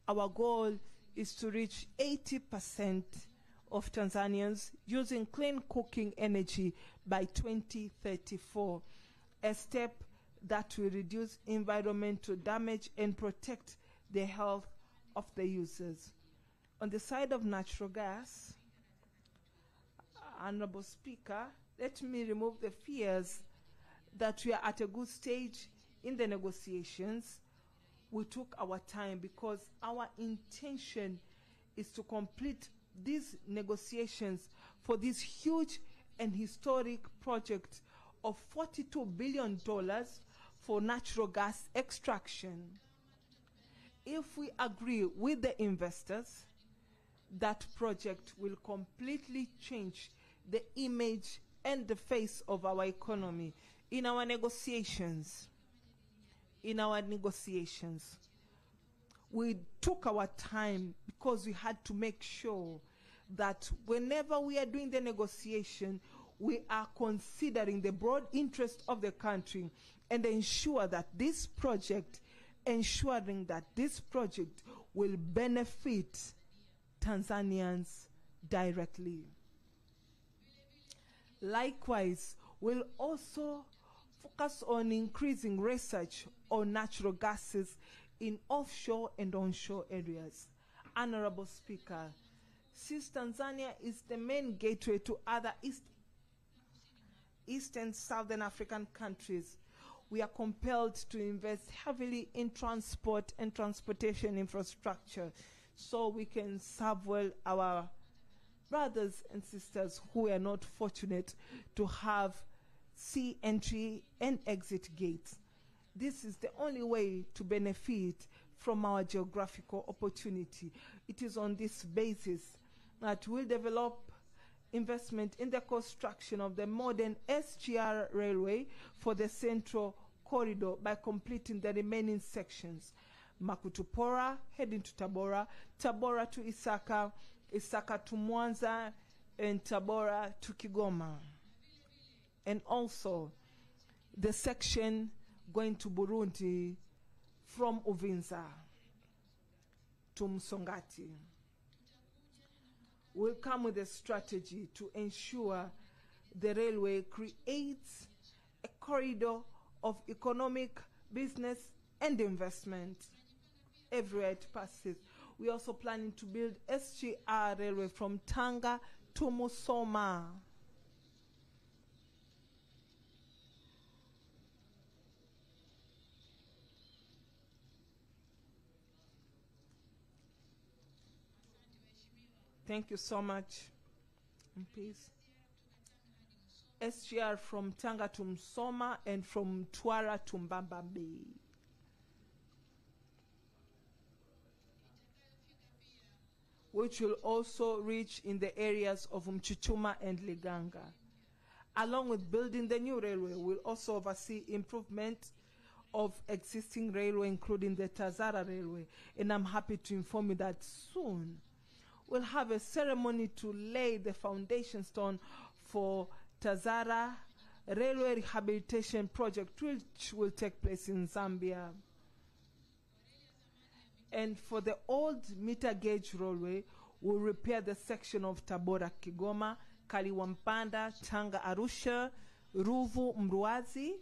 Our goal is to reach 80% of Tanzanians using clean cooking energy by 2034, a step that will reduce environmental damage and protect the health of the users. On the side of natural gas, Honorable Speaker, let me remove the fears that we are at a good stage in the negotiations. We took our time because our intention is to complete these negotiations for this huge and historic project of $42 billion for natural gas extraction. If we agree with the investors, that project will completely change the image and the face of our economy. In our negotiations, we took our time because we had to make sure that whenever we are doing the negotiation, we are considering the broad interest of the country and ensuring that this project will benefit Tanzanians directly. Likewise, we'll also focus on increasing research on natural gases in offshore and onshore areas. Honorable Speaker, since Tanzania is the main gateway to other East and Southern African countries, we are compelled to invest heavily in transport and transportation infrastructure so we can serve well our brothers and sisters who are not fortunate to have sea entry and exit gates. This is the only way to benefit from our geographical opportunity. It is on this basis that we'll develop investment in the construction of the modern SGR railway for the Central Corridor by completing the remaining sections. Makutupora heading to Tabora, Tabora to Isaka, Isaka to Mwanza, and Tabora to Kigoma. And also the section going to Burundi from Uvinza to Msongati. We'll come with a strategy to ensure the railway creates a corridor of economic, business, and investment everywhere it passes. We're also planning to build SGR railway from Tanga to Musoma. Thank you so much. And please. SGR from Tanga to Musoma and from Twara to Mbamba Bay. Which will also reach in the areas of Mchuchuma and Liganga. Along with building the new railway, we'll also oversee improvement of existing railway, including the Tazara Railway. And I'm happy to inform you that soon we'll have a ceremony to lay the foundation stone for Tazara Railway Rehabilitation Project, which will take place in Zambia. And for the old meter gauge railway, we'll repair the section of Tabora Kigoma, Kaliwampanda, Tanga Arusha, Ruvu Mruazi,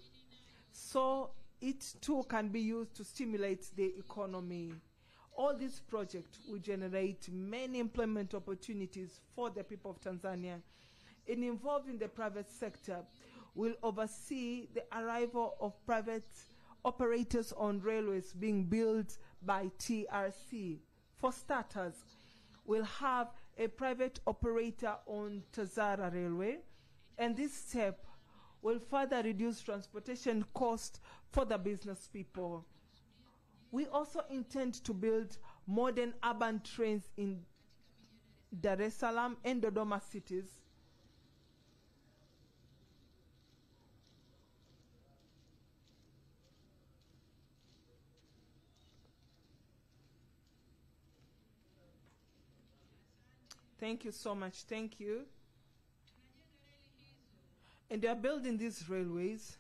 so it too can be used to stimulate the economy. All these projects will generate many employment opportunities for the people of Tanzania. In involving the private sector, we'll oversee the arrival of private operators on railways being built by TRC. For starters, we'll have a private operator on Tazara Railway, and this step will further reduce transportation costs for the business people. We also intend to build modern urban trains in Dar es Salaam and Dodoma cities. Thank you so much. Thank you. And they are building these railways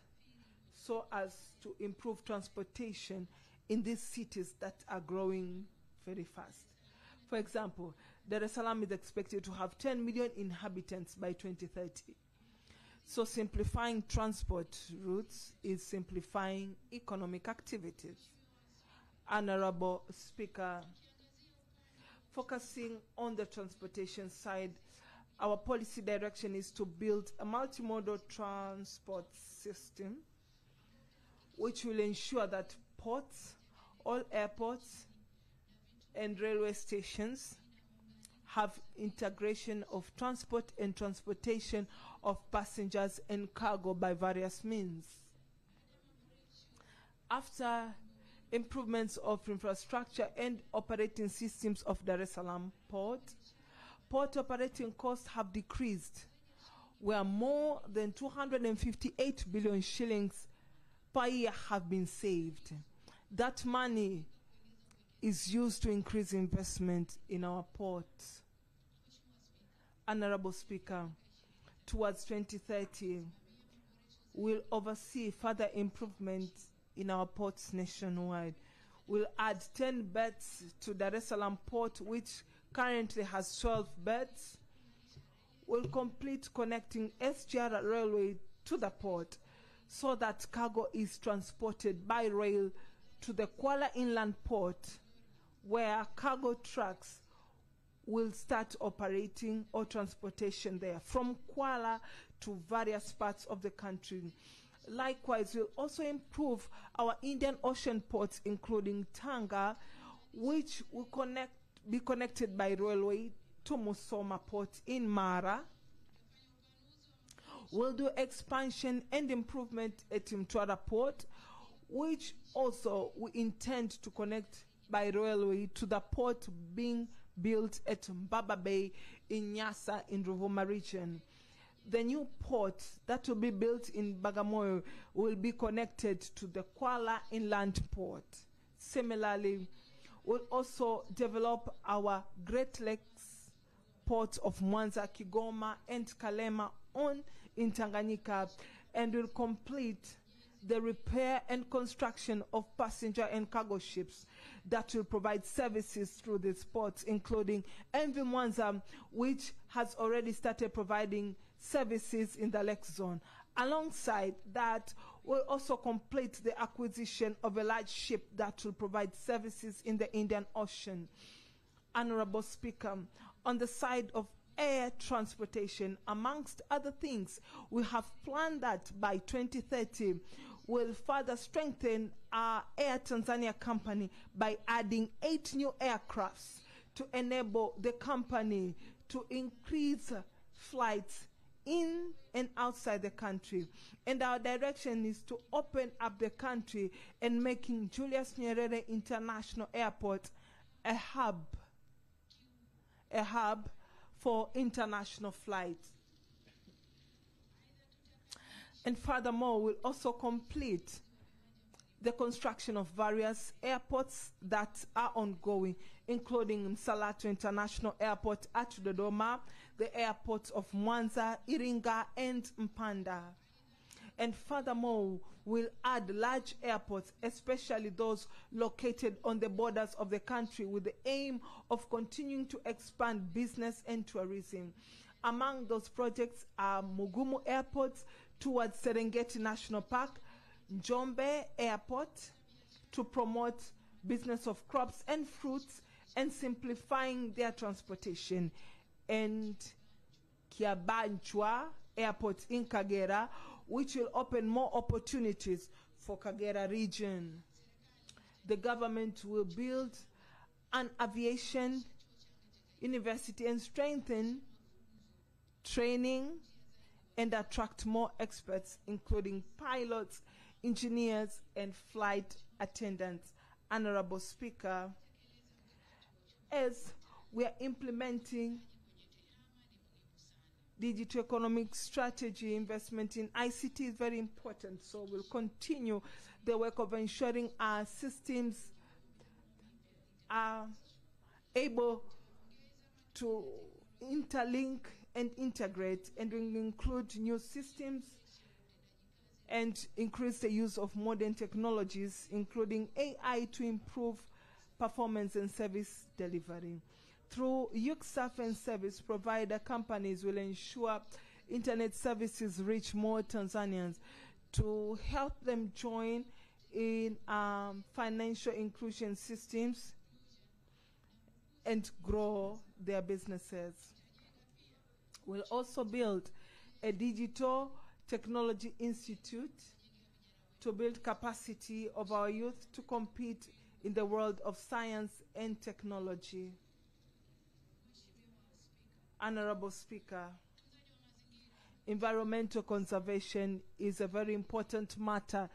so as to improve transportation in these cities that are growing very fast. For example, Dar es Salaam is expected to have 10 million inhabitants by 2030. So simplifying transport routes is simplifying economic activities. Honorable Speaker, focusing on the transportation side, our policy direction is to build a multimodal transport system which will ensure that ports, all airports, and railway stations have integration of transport and transportation of passengers and cargo by various means. After improvements of infrastructure and operating systems of Dar es Salaam port operating costs have decreased, where more than 258 billion shillings per year have been saved. That money is used to increase investment in our ports. Honorable Speaker, towards 2030, we'll oversee further improvement in our ports nationwide. We'll add 10 beds to Dar es Salaam port, which currently has 12 beds. We'll complete connecting SGR railway to the port so that cargo is transported by rail to the Kuala Inland Port, where cargo trucks will start operating or transportation there from Kuala to various parts of the country. Likewise, we'll also improve our Indian Ocean ports, including Tanga, which will be connected by railway to Musoma Port in Mara. We'll do expansion and improvement at Mtwara Port, which also we intend to connect by railway to the port being built at Mbaba Bay in Nyasa in Ruvuma region. The new port that will be built in Bagamoyo will be connected to the Kuala Inland Port. Similarly, we'll also develop our Great Lakes ports of Mwanza, Kigoma, and Kalema in Tanganyika, and will complete the repair and construction of passenger and cargo ships that will provide services through these ports, including MV Mwanza, which has already started providing services in the Lake Zone. Alongside that, we'll also complete the acquisition of a large ship that will provide services in the Indian Ocean. Honorable Speaker, on the side of air transportation, amongst other things, we have planned that by 2030, we'll further strengthen our Air Tanzania company by adding 8 new aircrafts to enable the company to increase flights in and outside the country. And our direction is to open up the country and making Julius Nyerere International Airport a hub for international flights. And furthermore, we'll also complete the construction of various airports that are ongoing, including Msalato International Airport at Dodoma, the airports of Mwanza, Iringa, and Mpanda. And furthermore, we'll add large airports, especially those located on the borders of the country, with the aim of continuing to expand business and tourism. Among those projects are Mugumu Airport towards Serengeti National Park, Njombe Airport to promote business of crops and fruits and simplifying their transportation, and Kiabanchwa Airport in Kagera, which will open more opportunities for Kagera region. The government will build an aviation university and strengthen training and attract more experts, including pilots, engineers, and flight attendants. Honorable Speaker, as we are implementing digital economic strategy, investment in ICT is very important. So we'll continue the work of ensuring our systems are able to interlink and integrate, and will include new systems and increase the use of modern technologies, including AI, to improve performance and service delivery. Through UCSAF and service provider companies will ensure internet services reach more Tanzanians to help them join in financial inclusion systems and grow their businesses. We'll also build a digital technology institute to build capacity of our youth to compete in the world of science and technology. Honorable Speaker, environmental conservation is a very important matter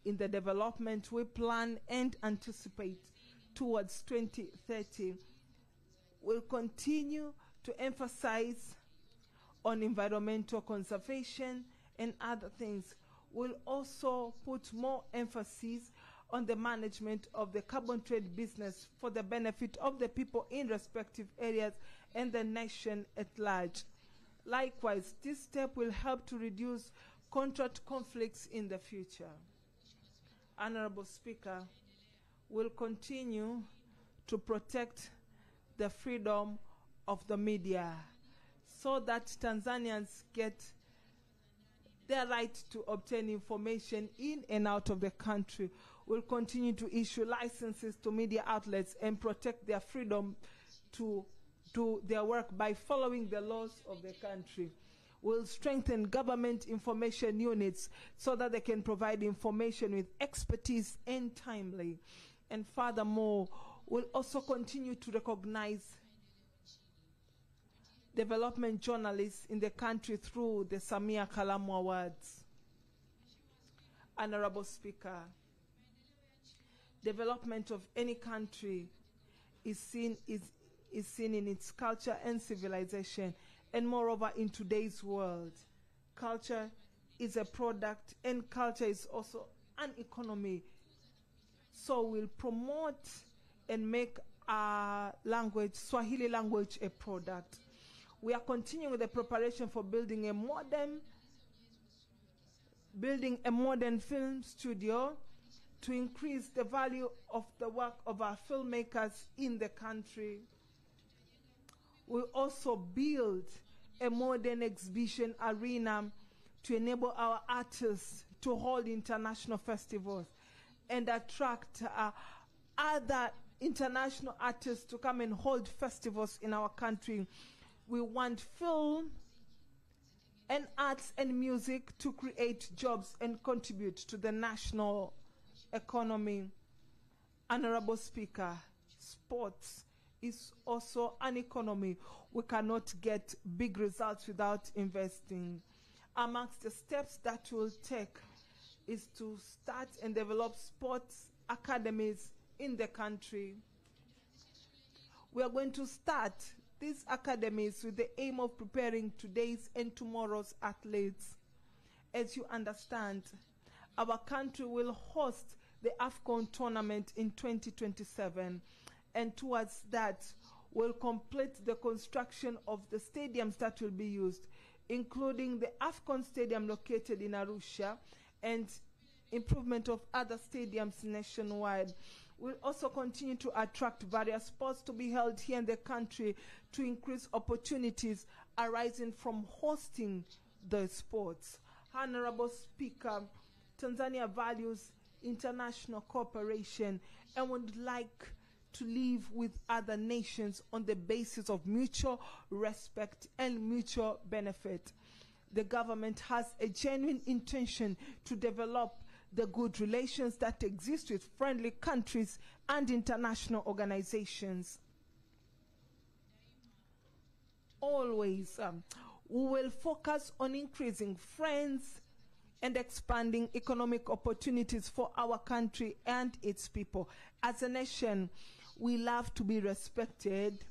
in the development we plan and anticipate towards 2030. We'll continue to emphasize on environmental conservation and other things. We'll also put more emphasis on the management of the carbon trade business for the benefit of the people in respective areas and the nation at large. Likewise, this step will help to reduce contract conflicts in the future. Honorable Speaker, we'll continue to protect the freedom of the media so that Tanzanians get their right to obtain information in and out of the country. We'll continue to issue licenses to media outlets and protect their freedom to do their work by following the laws of the country. We'll strengthen government information units so that they can provide information with expertise and timely. And furthermore, we'll also continue to recognize development journalists in the country through the Samia Kalamu Awards. Honorable Speaker, development of any country is seen in its culture and civilization, and moreover in today's world. Culture is a product and culture is also an economy. So we'll promote and make our language, Swahili language, a product. We are continuing with the preparation for building a modern film studio to increase the value of the work of our filmmakers in the country. We also build a modern exhibition arena to enable our artists to hold international festivals and attract other international artists to come and hold festivals in our country. We want film and arts and music to create jobs and contribute to the national economy. Honorable Speaker, sports is also an economy. We cannot get big results without investing. Amongst the steps that we'll take is to start and develop sports academies in the country. We are going to start these academies with the aim of preparing today's and tomorrow's athletes. as you understand, our country will host the AFCON tournament in 2027, and towards that, we'll complete the construction of the stadiums that will be used, including the AFCON stadium located in Arusha and improvement of other stadiums nationwide. We'll also continue to attract various sports to be held here in the country to increase opportunities arising from hosting the sports. Honorable Speaker, Tanzania values international cooperation and would like to live with other nations on the basis of mutual respect and mutual benefit. The government has a genuine intention to develop the good relations that exist with friendly countries and international organizations. Always, we will focus on increasing friends and expanding economic opportunities for our country and its people. As a nation, we love to be respected,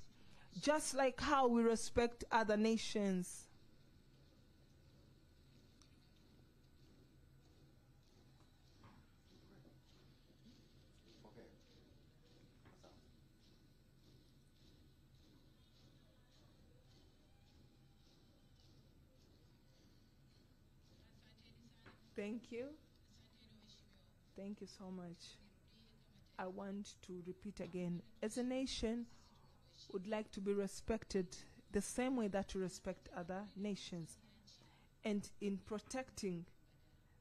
just like how we respect other nations. Thank you. Thank you so much. I want to repeat again, as a nation, would like to be respected the same way that we respect other nations. And in protecting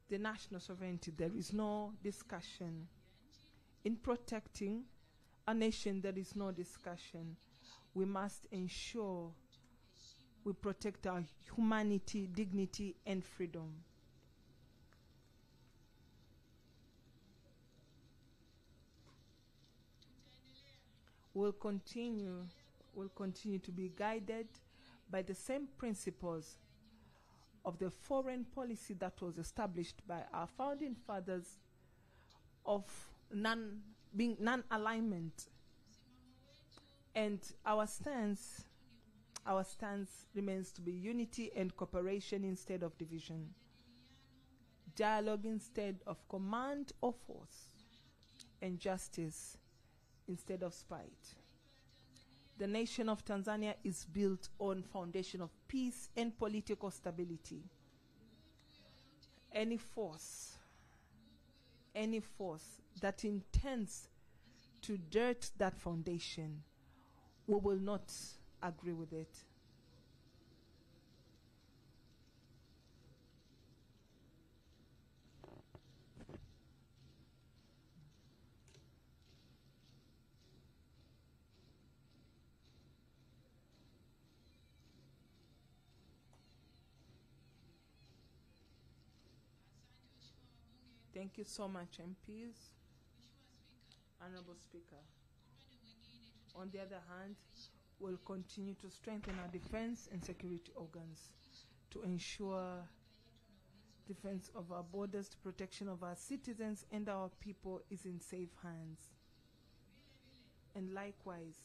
the national sovereignty, there is no discussion. In protecting a nation, there is no discussion. We must ensure we protect our humanity, dignity, and freedom. We'll continue to be guided by the same principles of the foreign policy that was established by our founding fathers of non-alignment. And our stance remains to be unity and cooperation instead of division. Dialogue instead of command or force, and justice instead of spite. The nation of Tanzania is built on foundation of peace and political stability. Any force that intends to dirt that foundation, we will not agree with it. Thank you so much, MPs. Honorable Speaker. On the other hand, we'll continue to strengthen our defense and security organs to ensure defense of our borders, the protection of our citizens and our people is in safe hands. And likewise,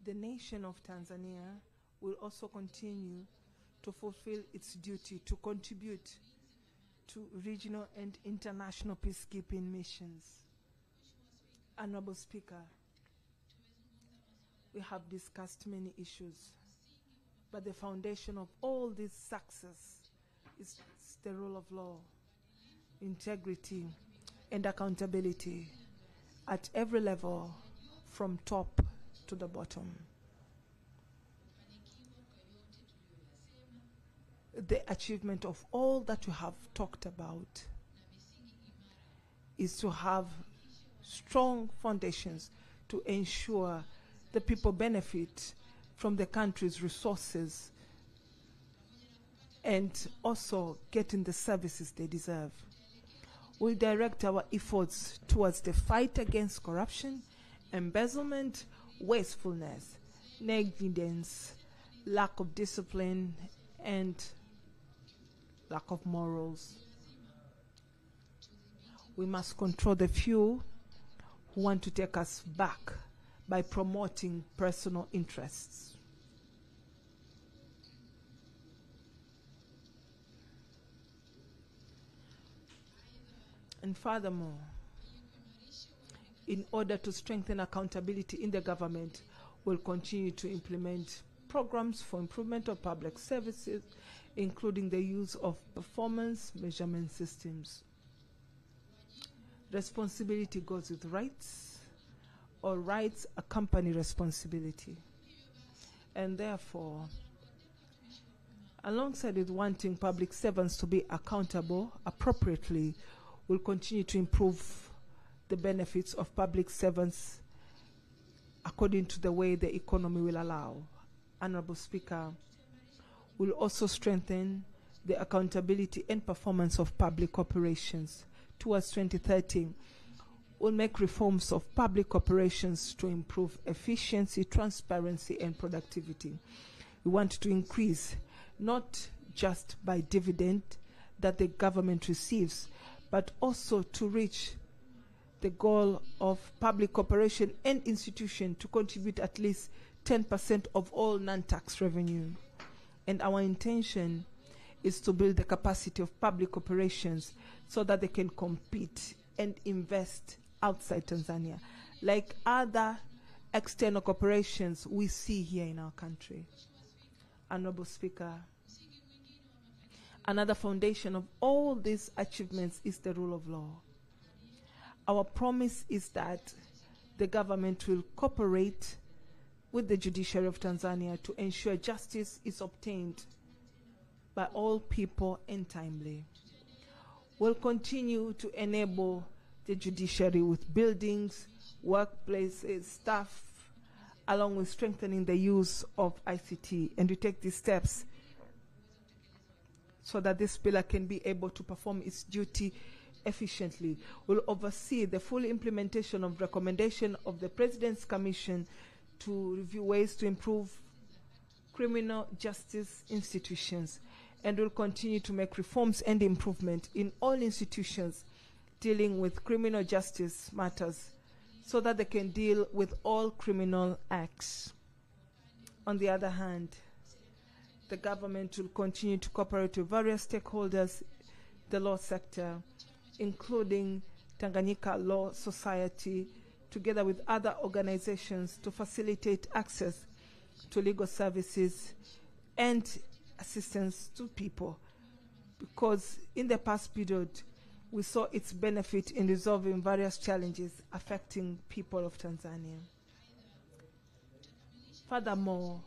the nation of Tanzania will also continue to fulfill its duty to contribute to regional and international peacekeeping missions. Honorable Speaker, we have discussed many issues, but the foundation of all this success is the rule of law, integrity, and accountability at every level, from top to the bottom. The achievement of all that we have talked about is to have strong foundations to ensure the people benefit from the country's resources and also getting the services they deserve. We direct our efforts towards the fight against corruption, embezzlement, wastefulness, negligence, lack of discipline, and lack of morals. We must control the few who want to take us back by promoting personal interests. And furthermore, in order to strengthen accountability in the government, we'll continue to implement programs for improvement of public services, including the use of performance measurement systems. Responsibility goes with rights, or rights accompany responsibility. And therefore, alongside with wanting public servants to be accountable appropriately, we'll continue to improve the benefits of public servants according to the way the economy will allow. Honorable Speaker, we'll also strengthen the accountability and performance of public operations. Towards 2030, we'll make reforms of public operations to improve efficiency, transparency, and productivity. We want to increase not just by dividend that the government receives, but also to reach the goal of public corporation and institution to contribute at least 10% of all non-tax revenue. And our intention is to build the capacity of public corporations so that they can compete and invest outside Tanzania, like other external corporations we see here in our country. Honorable Speaker, another foundation of all these achievements is the rule of law. Our promise is that the government will cooperate with the judiciary of Tanzania to ensure justice is obtained by all people and timely. We'll continue to enable the judiciary with buildings, workplaces, staff, along with strengthening the use of ICT. And we take these steps so that this pillar can be able to perform its duty efficiently. Will oversee the full implementation of recommendation of the President's Commission to review ways to improve criminal justice institutions, and will continue to make reforms and improvement in all institutions dealing with criminal justice matters so that they can deal with all criminal acts. On the other hand, the government will continue to cooperate with various stakeholders, the law sector, including Tanganyika Law Society, together with other organizations to facilitate access to legal services and assistance to people. Because in the past period, we saw its benefit in resolving various challenges affecting people of Tanzania. Furthermore,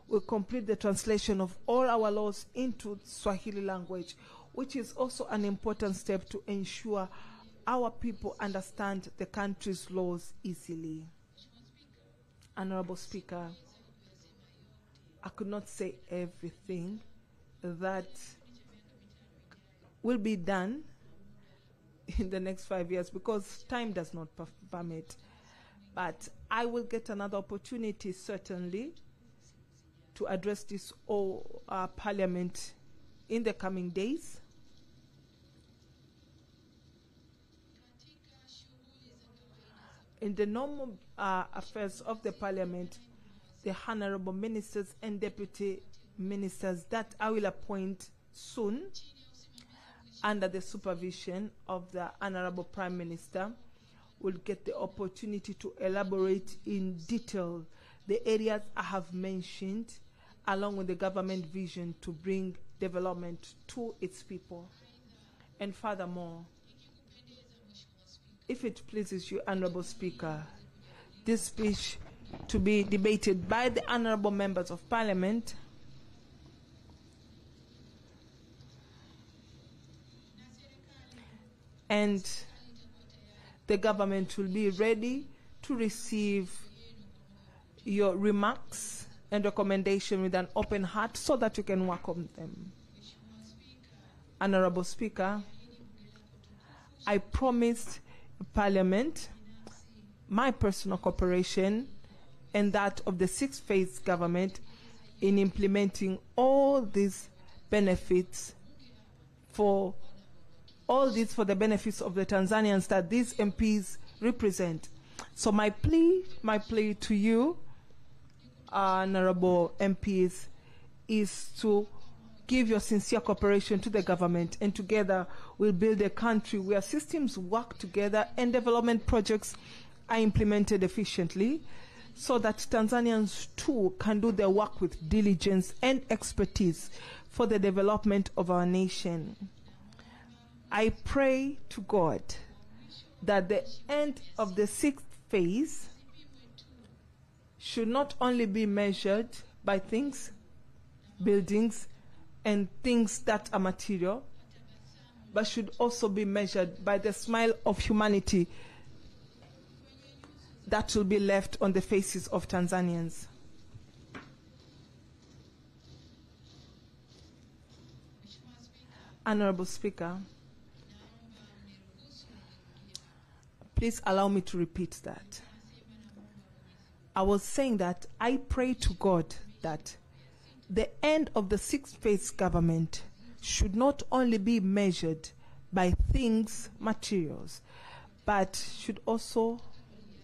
we'll complete the translation of all our laws into Swahili language, which is also an important step to ensure our people understand the country's laws easily. Honorable Speaker, I could not say everything that will be done in the next 5 years because time does not permit. But I will get another opportunity, certainly, to address this Parliament in the coming days. In the normal affairs of the Parliament, the honorable ministers and deputy ministers that I will appoint soon under the supervision of the Honorable Prime Minister will get the opportunity to elaborate in detail the areas I have mentioned, along with the government vision to bring development to its people. And furthermore, if it pleases you, Honorable Speaker, this speech to be debated by the honorable members of Parliament and the government will be ready to receive your remarks and recommendation with an open heart so that you can work on them. Honorable Speaker, I promised Parliament my personal cooperation and that of the six-phase government in implementing all these benefits for the benefits of the Tanzanians that these MPs represent. So my plea to you, honorable MPs, is to give your sincere cooperation to the government, and together we'll build a country where systems work together and development projects are implemented efficiently, so that Tanzanians too can do their work with diligence and expertise for the development of our nation. I pray to God that the end of the 6th phase should not only be measured by things, buildings, and things that are material, but should also be measured by the smile of humanity that will be left on the faces of Tanzanians. Honorable Speaker, please allow me to repeat that. I was saying that I pray to God that the end of the 6th phase government should not only be measured by things, materials, but should also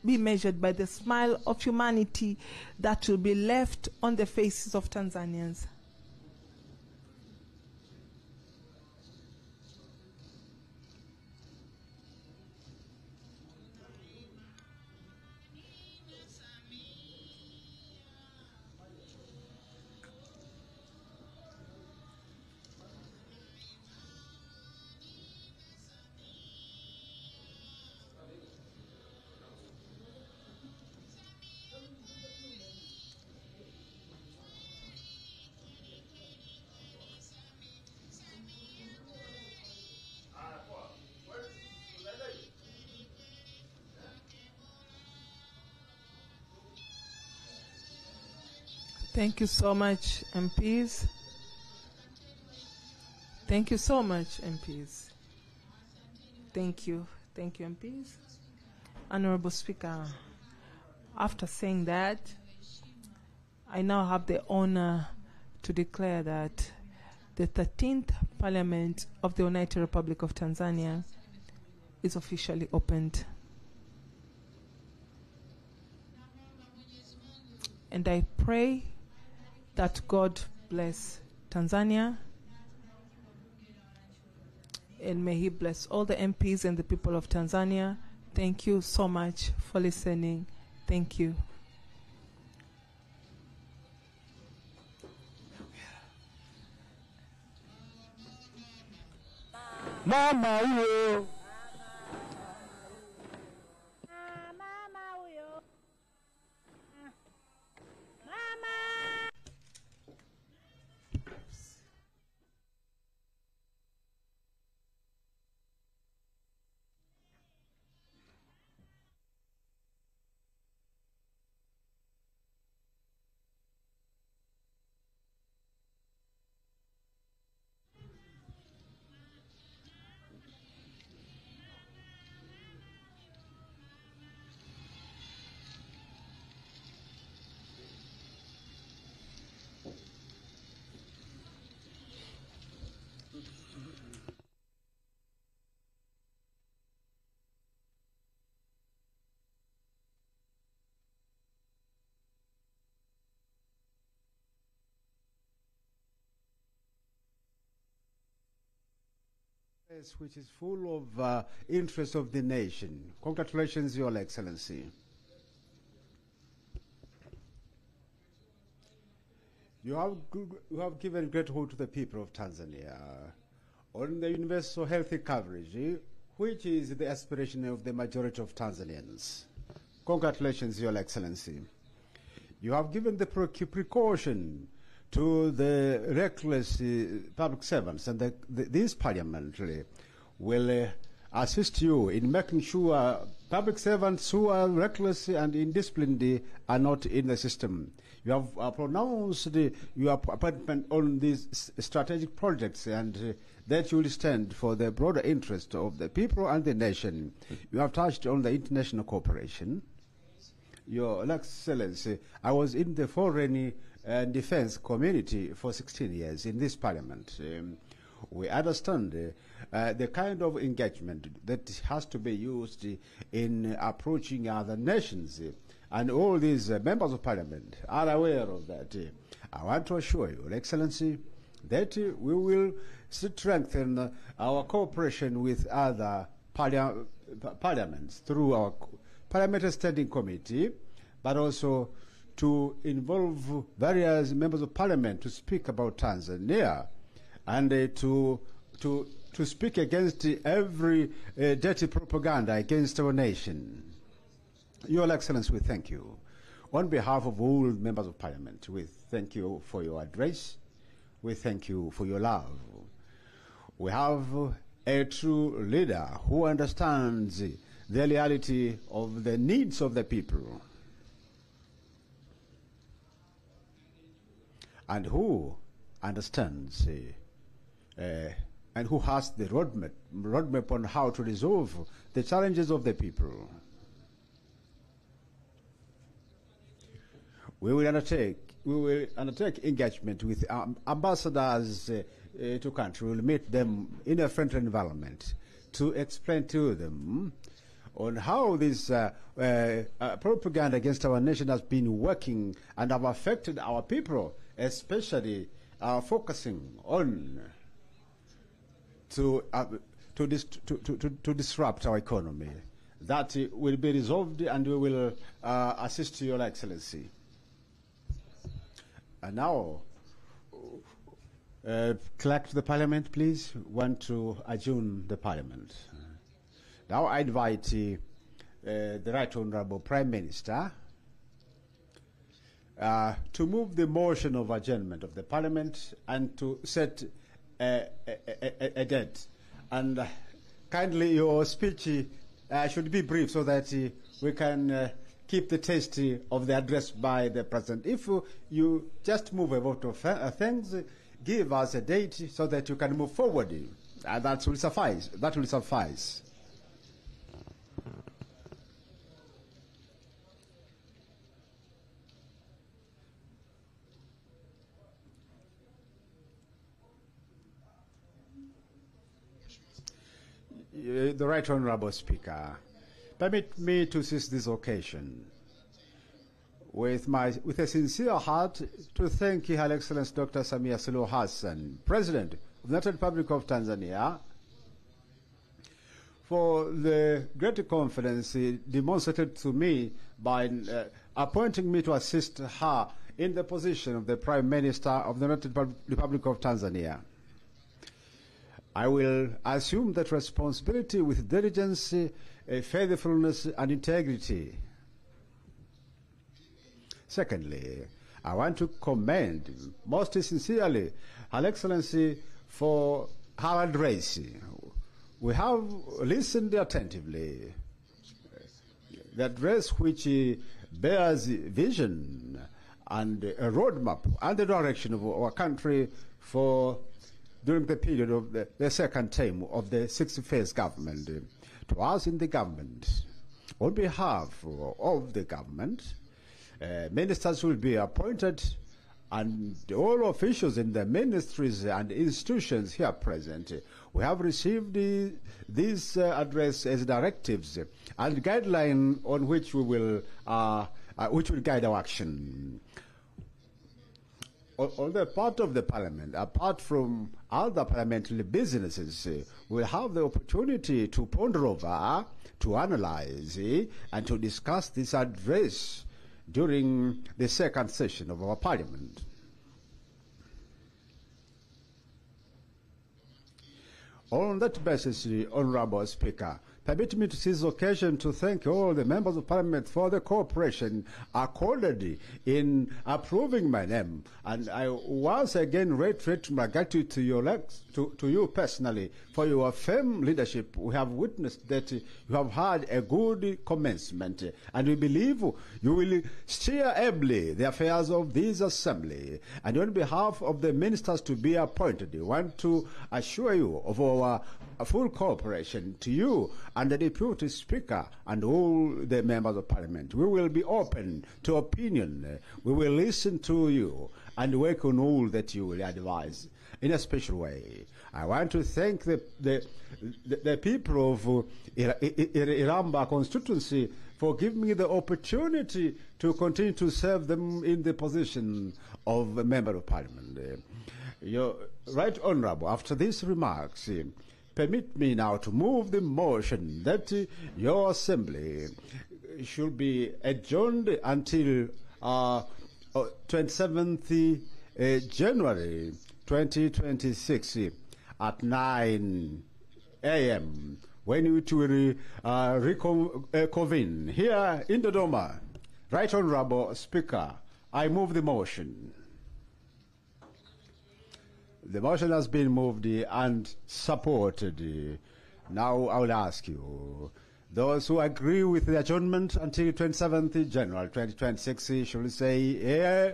be measured by the smile of humanity that will be left on the faces of Tanzanians. Thank you so much, MPs. Thank you so much, MPs. Thank you. Thank you, MPs. Honorable Speaker, after saying that, I now have the honor to declare that the 13th Parliament of the United Republic of Tanzania is officially opened. And I pray that God bless Tanzania, and may He bless all the MPs and the people of Tanzania. Thank you so much for listening. Thank you. Mama huyo. Mama huyo. Mama. Which is full of interest of the nation. Congratulations, Your Excellency. You have given great hope to the people of Tanzania on the universal healthy coverage, which is the aspiration of the majority of Tanzanians. Congratulations, Your Excellency. You have given the precaution to the reckless public servants, and this parliament will assist you in making sure public servants who are reckless and indisciplined are not in the system. You have pronounced your appointment on these strategic projects, and that you will stand for the broader interest of the people and the nation. You have touched on the international cooperation. Your Excellency, I was in the foreign defense community for 16 years in this parliament. We understand the kind of engagement that has to be used in approaching other nations, and all these members of parliament are aware of that. I want to assure you, Your Excellency, that we will strengthen our cooperation with other parliaments through our Parliamentary Standing Committee, but also to involve various members of parliament to speak about Tanzania and to speak against every dirty propaganda against our nation. Your Excellency, we thank you. On behalf of all members of parliament, we thank you for your address. We thank you for your love. We have a true leader who understands the reality of the needs of the people and who understands and who has the roadmap on how to resolve the challenges of the people. We will undertake engagement with ambassadors to country. We will meet them in a friendly environment to explain to them on how this propaganda against our nation has been working and have affected our people, especially focusing on to disrupt our economy. That will be resolved, and we will assist Your Excellency. And now, clerk to the Parliament, please. Want to adjourn the Parliament. Now I invite the Right Honourable Prime Minister to move the motion of adjournment of the Parliament and to set a date. And kindly, your speech should be brief so that we can keep the taste of the address by the President. If you just move a vote of things, give us a date so that you can move forward. That will suffice. That will suffice. The Right Honourable Speaker, permit me to seize this occasion with a sincere heart to thank Her Excellency Dr. Samia Suluhu Hassan, President of the United Republic of Tanzania, for the great confidence demonstrated to me by appointing me to assist her in the position of the Prime Minister of the United Republic of Tanzania. I will assume that responsibility with diligence, faithfulness, and integrity. Secondly, I want to commend most sincerely Her Excellency for her address. We have listened attentively. The address which bears vision and a roadmap and the direction of our country for during the period of the second term of the sixth phase government. To us in the government, on behalf of the government, ministers will be appointed, and all officials in the ministries and institutions here present. We have received this address as directives and guideline on which we will guide our action. On the part of the Parliament, apart from other parliamentary businesses, we'll have the opportunity to ponder over, to analyze, and to discuss this address during the second session of our Parliament. On that basis, Honourable Speaker, permit me to seize the occasion to thank all the members of Parliament for the cooperation accorded in approving my name. And I once again reiterate my gratitude to you personally for your firm leadership. We have witnessed that you have had a good commencement, and we believe you will steer ably the affairs of this assembly. And on behalf of the ministers to be appointed, we want to assure you of our full cooperation to you and the Deputy Speaker and all the members of Parliament. We will be open to opinion. We will listen to you and work on all that you will advise in a special way. I want to thank the people of Iramba constituency for giving me the opportunity to continue to serve them in the position of a Member of Parliament. Your Right Honourable, after these remarks, permit me now to move the motion that your assembly should be adjourned until 27th January 2026 at 9 a.m. when it will reconvene here in Dodoma. Right Honourable Speaker, I move the motion. The motion has been moved and supported. Now I will ask you, those who agree with the adjournment until 27th January 2026 should say yeah,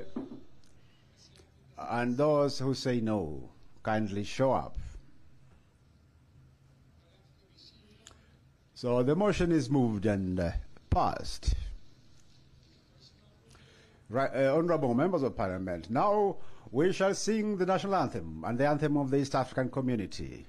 and those who say no, kindly show up. So the motion is moved and passed. Right, honourable members of Parliament, now we shall sing the national anthem and the anthem of the East African community.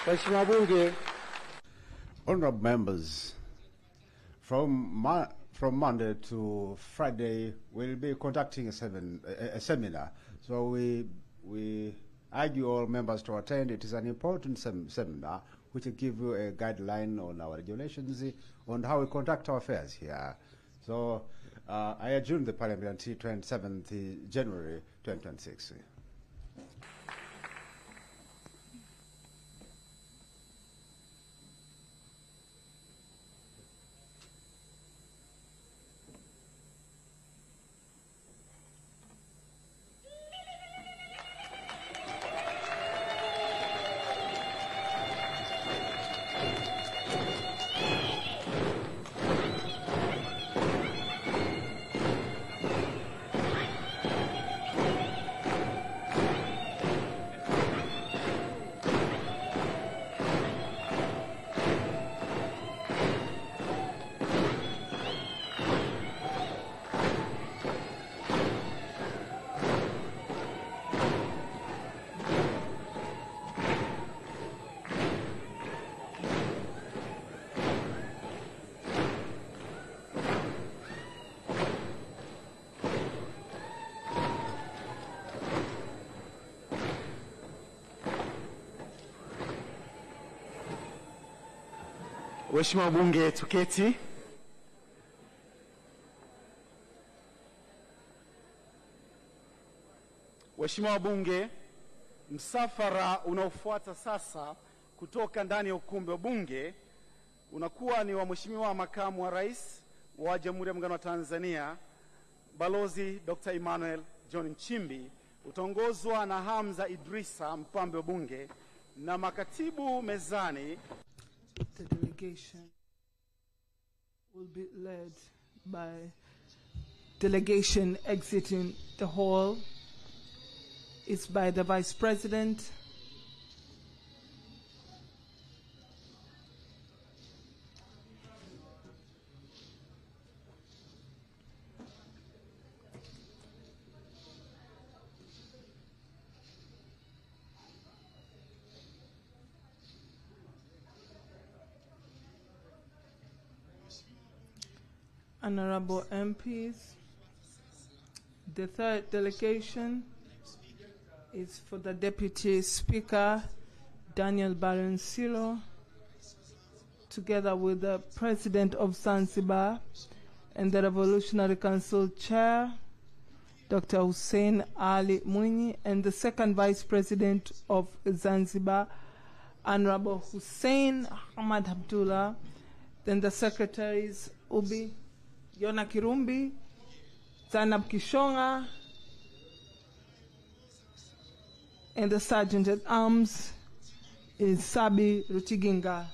Waheshimiwa wabunge, Honorable members, from Monday to Friday, we'll be conducting a seminar. So we urge all members to attend. It is an important seminar which will give you a guideline on our regulations on how we conduct our affairs here. So I adjourn the Parliament until 27th January 2026. Waheshimiwa wabunge, tuketi. Waheshimiwa wabunge, msafara unaofuata sasa kutoka ndani ya ukumbi wa bunge unakuwa ni wa Mheshimiwa Makamu wa Rais wa Jamhuri ya Muungano wa Tanzania, Balozi Dr. Emmanuel John Nchimbi, utaongozwa na Hamza Idrisa, mpambe wa bunge, na makatibu mezani. The delegation will be led by delegation exiting the hall. It's by the Vice President, Honorable MPs. The third delegation is for the Deputy Speaker, Daniel Balansiro, together with the President of Zanzibar and the Revolutionary Council Chair, Dr. Hussein Ali Mwinyi, and the second Vice President of Zanzibar, Honorable Hussein Ahmad Abdullah. Then the Secretaries Ubi Yona Kirumbi, Zainab Kishonga, and the Sergeant at Arms is Sabi Rutiginga.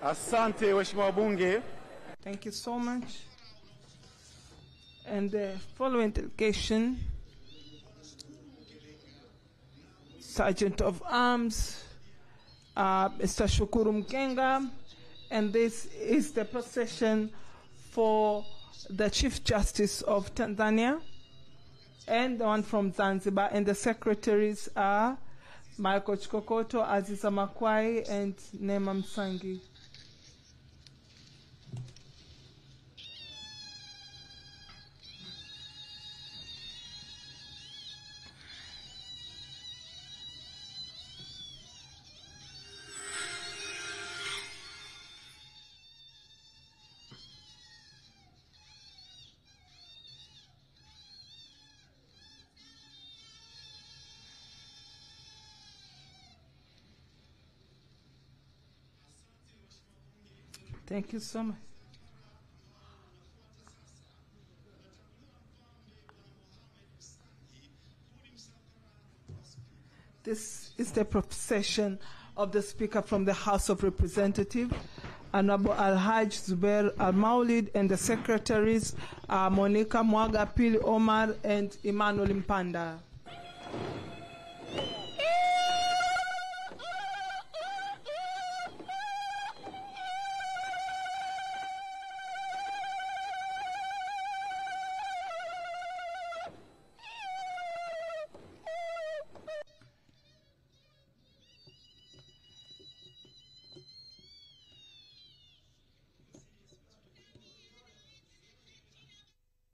Asante waheshimiwa wabunge. Thank you so much. And the following delegation, Sergeant of Arms, Mr. Shukuru Mkenga, and this is the procession for the Chief Justice of Tanzania and the one from Zanzibar, and the secretaries are Michael Chikokoto, Aziza Makwai, and Nema Msangi. Thank you so much. This is the procession of the Speaker from the House of Representatives, Honorable Al-Haj Zubair Al-Maulid, and the Secretaries, Monica Mwaga, Pili Omar, and Emmanuel Mpanda.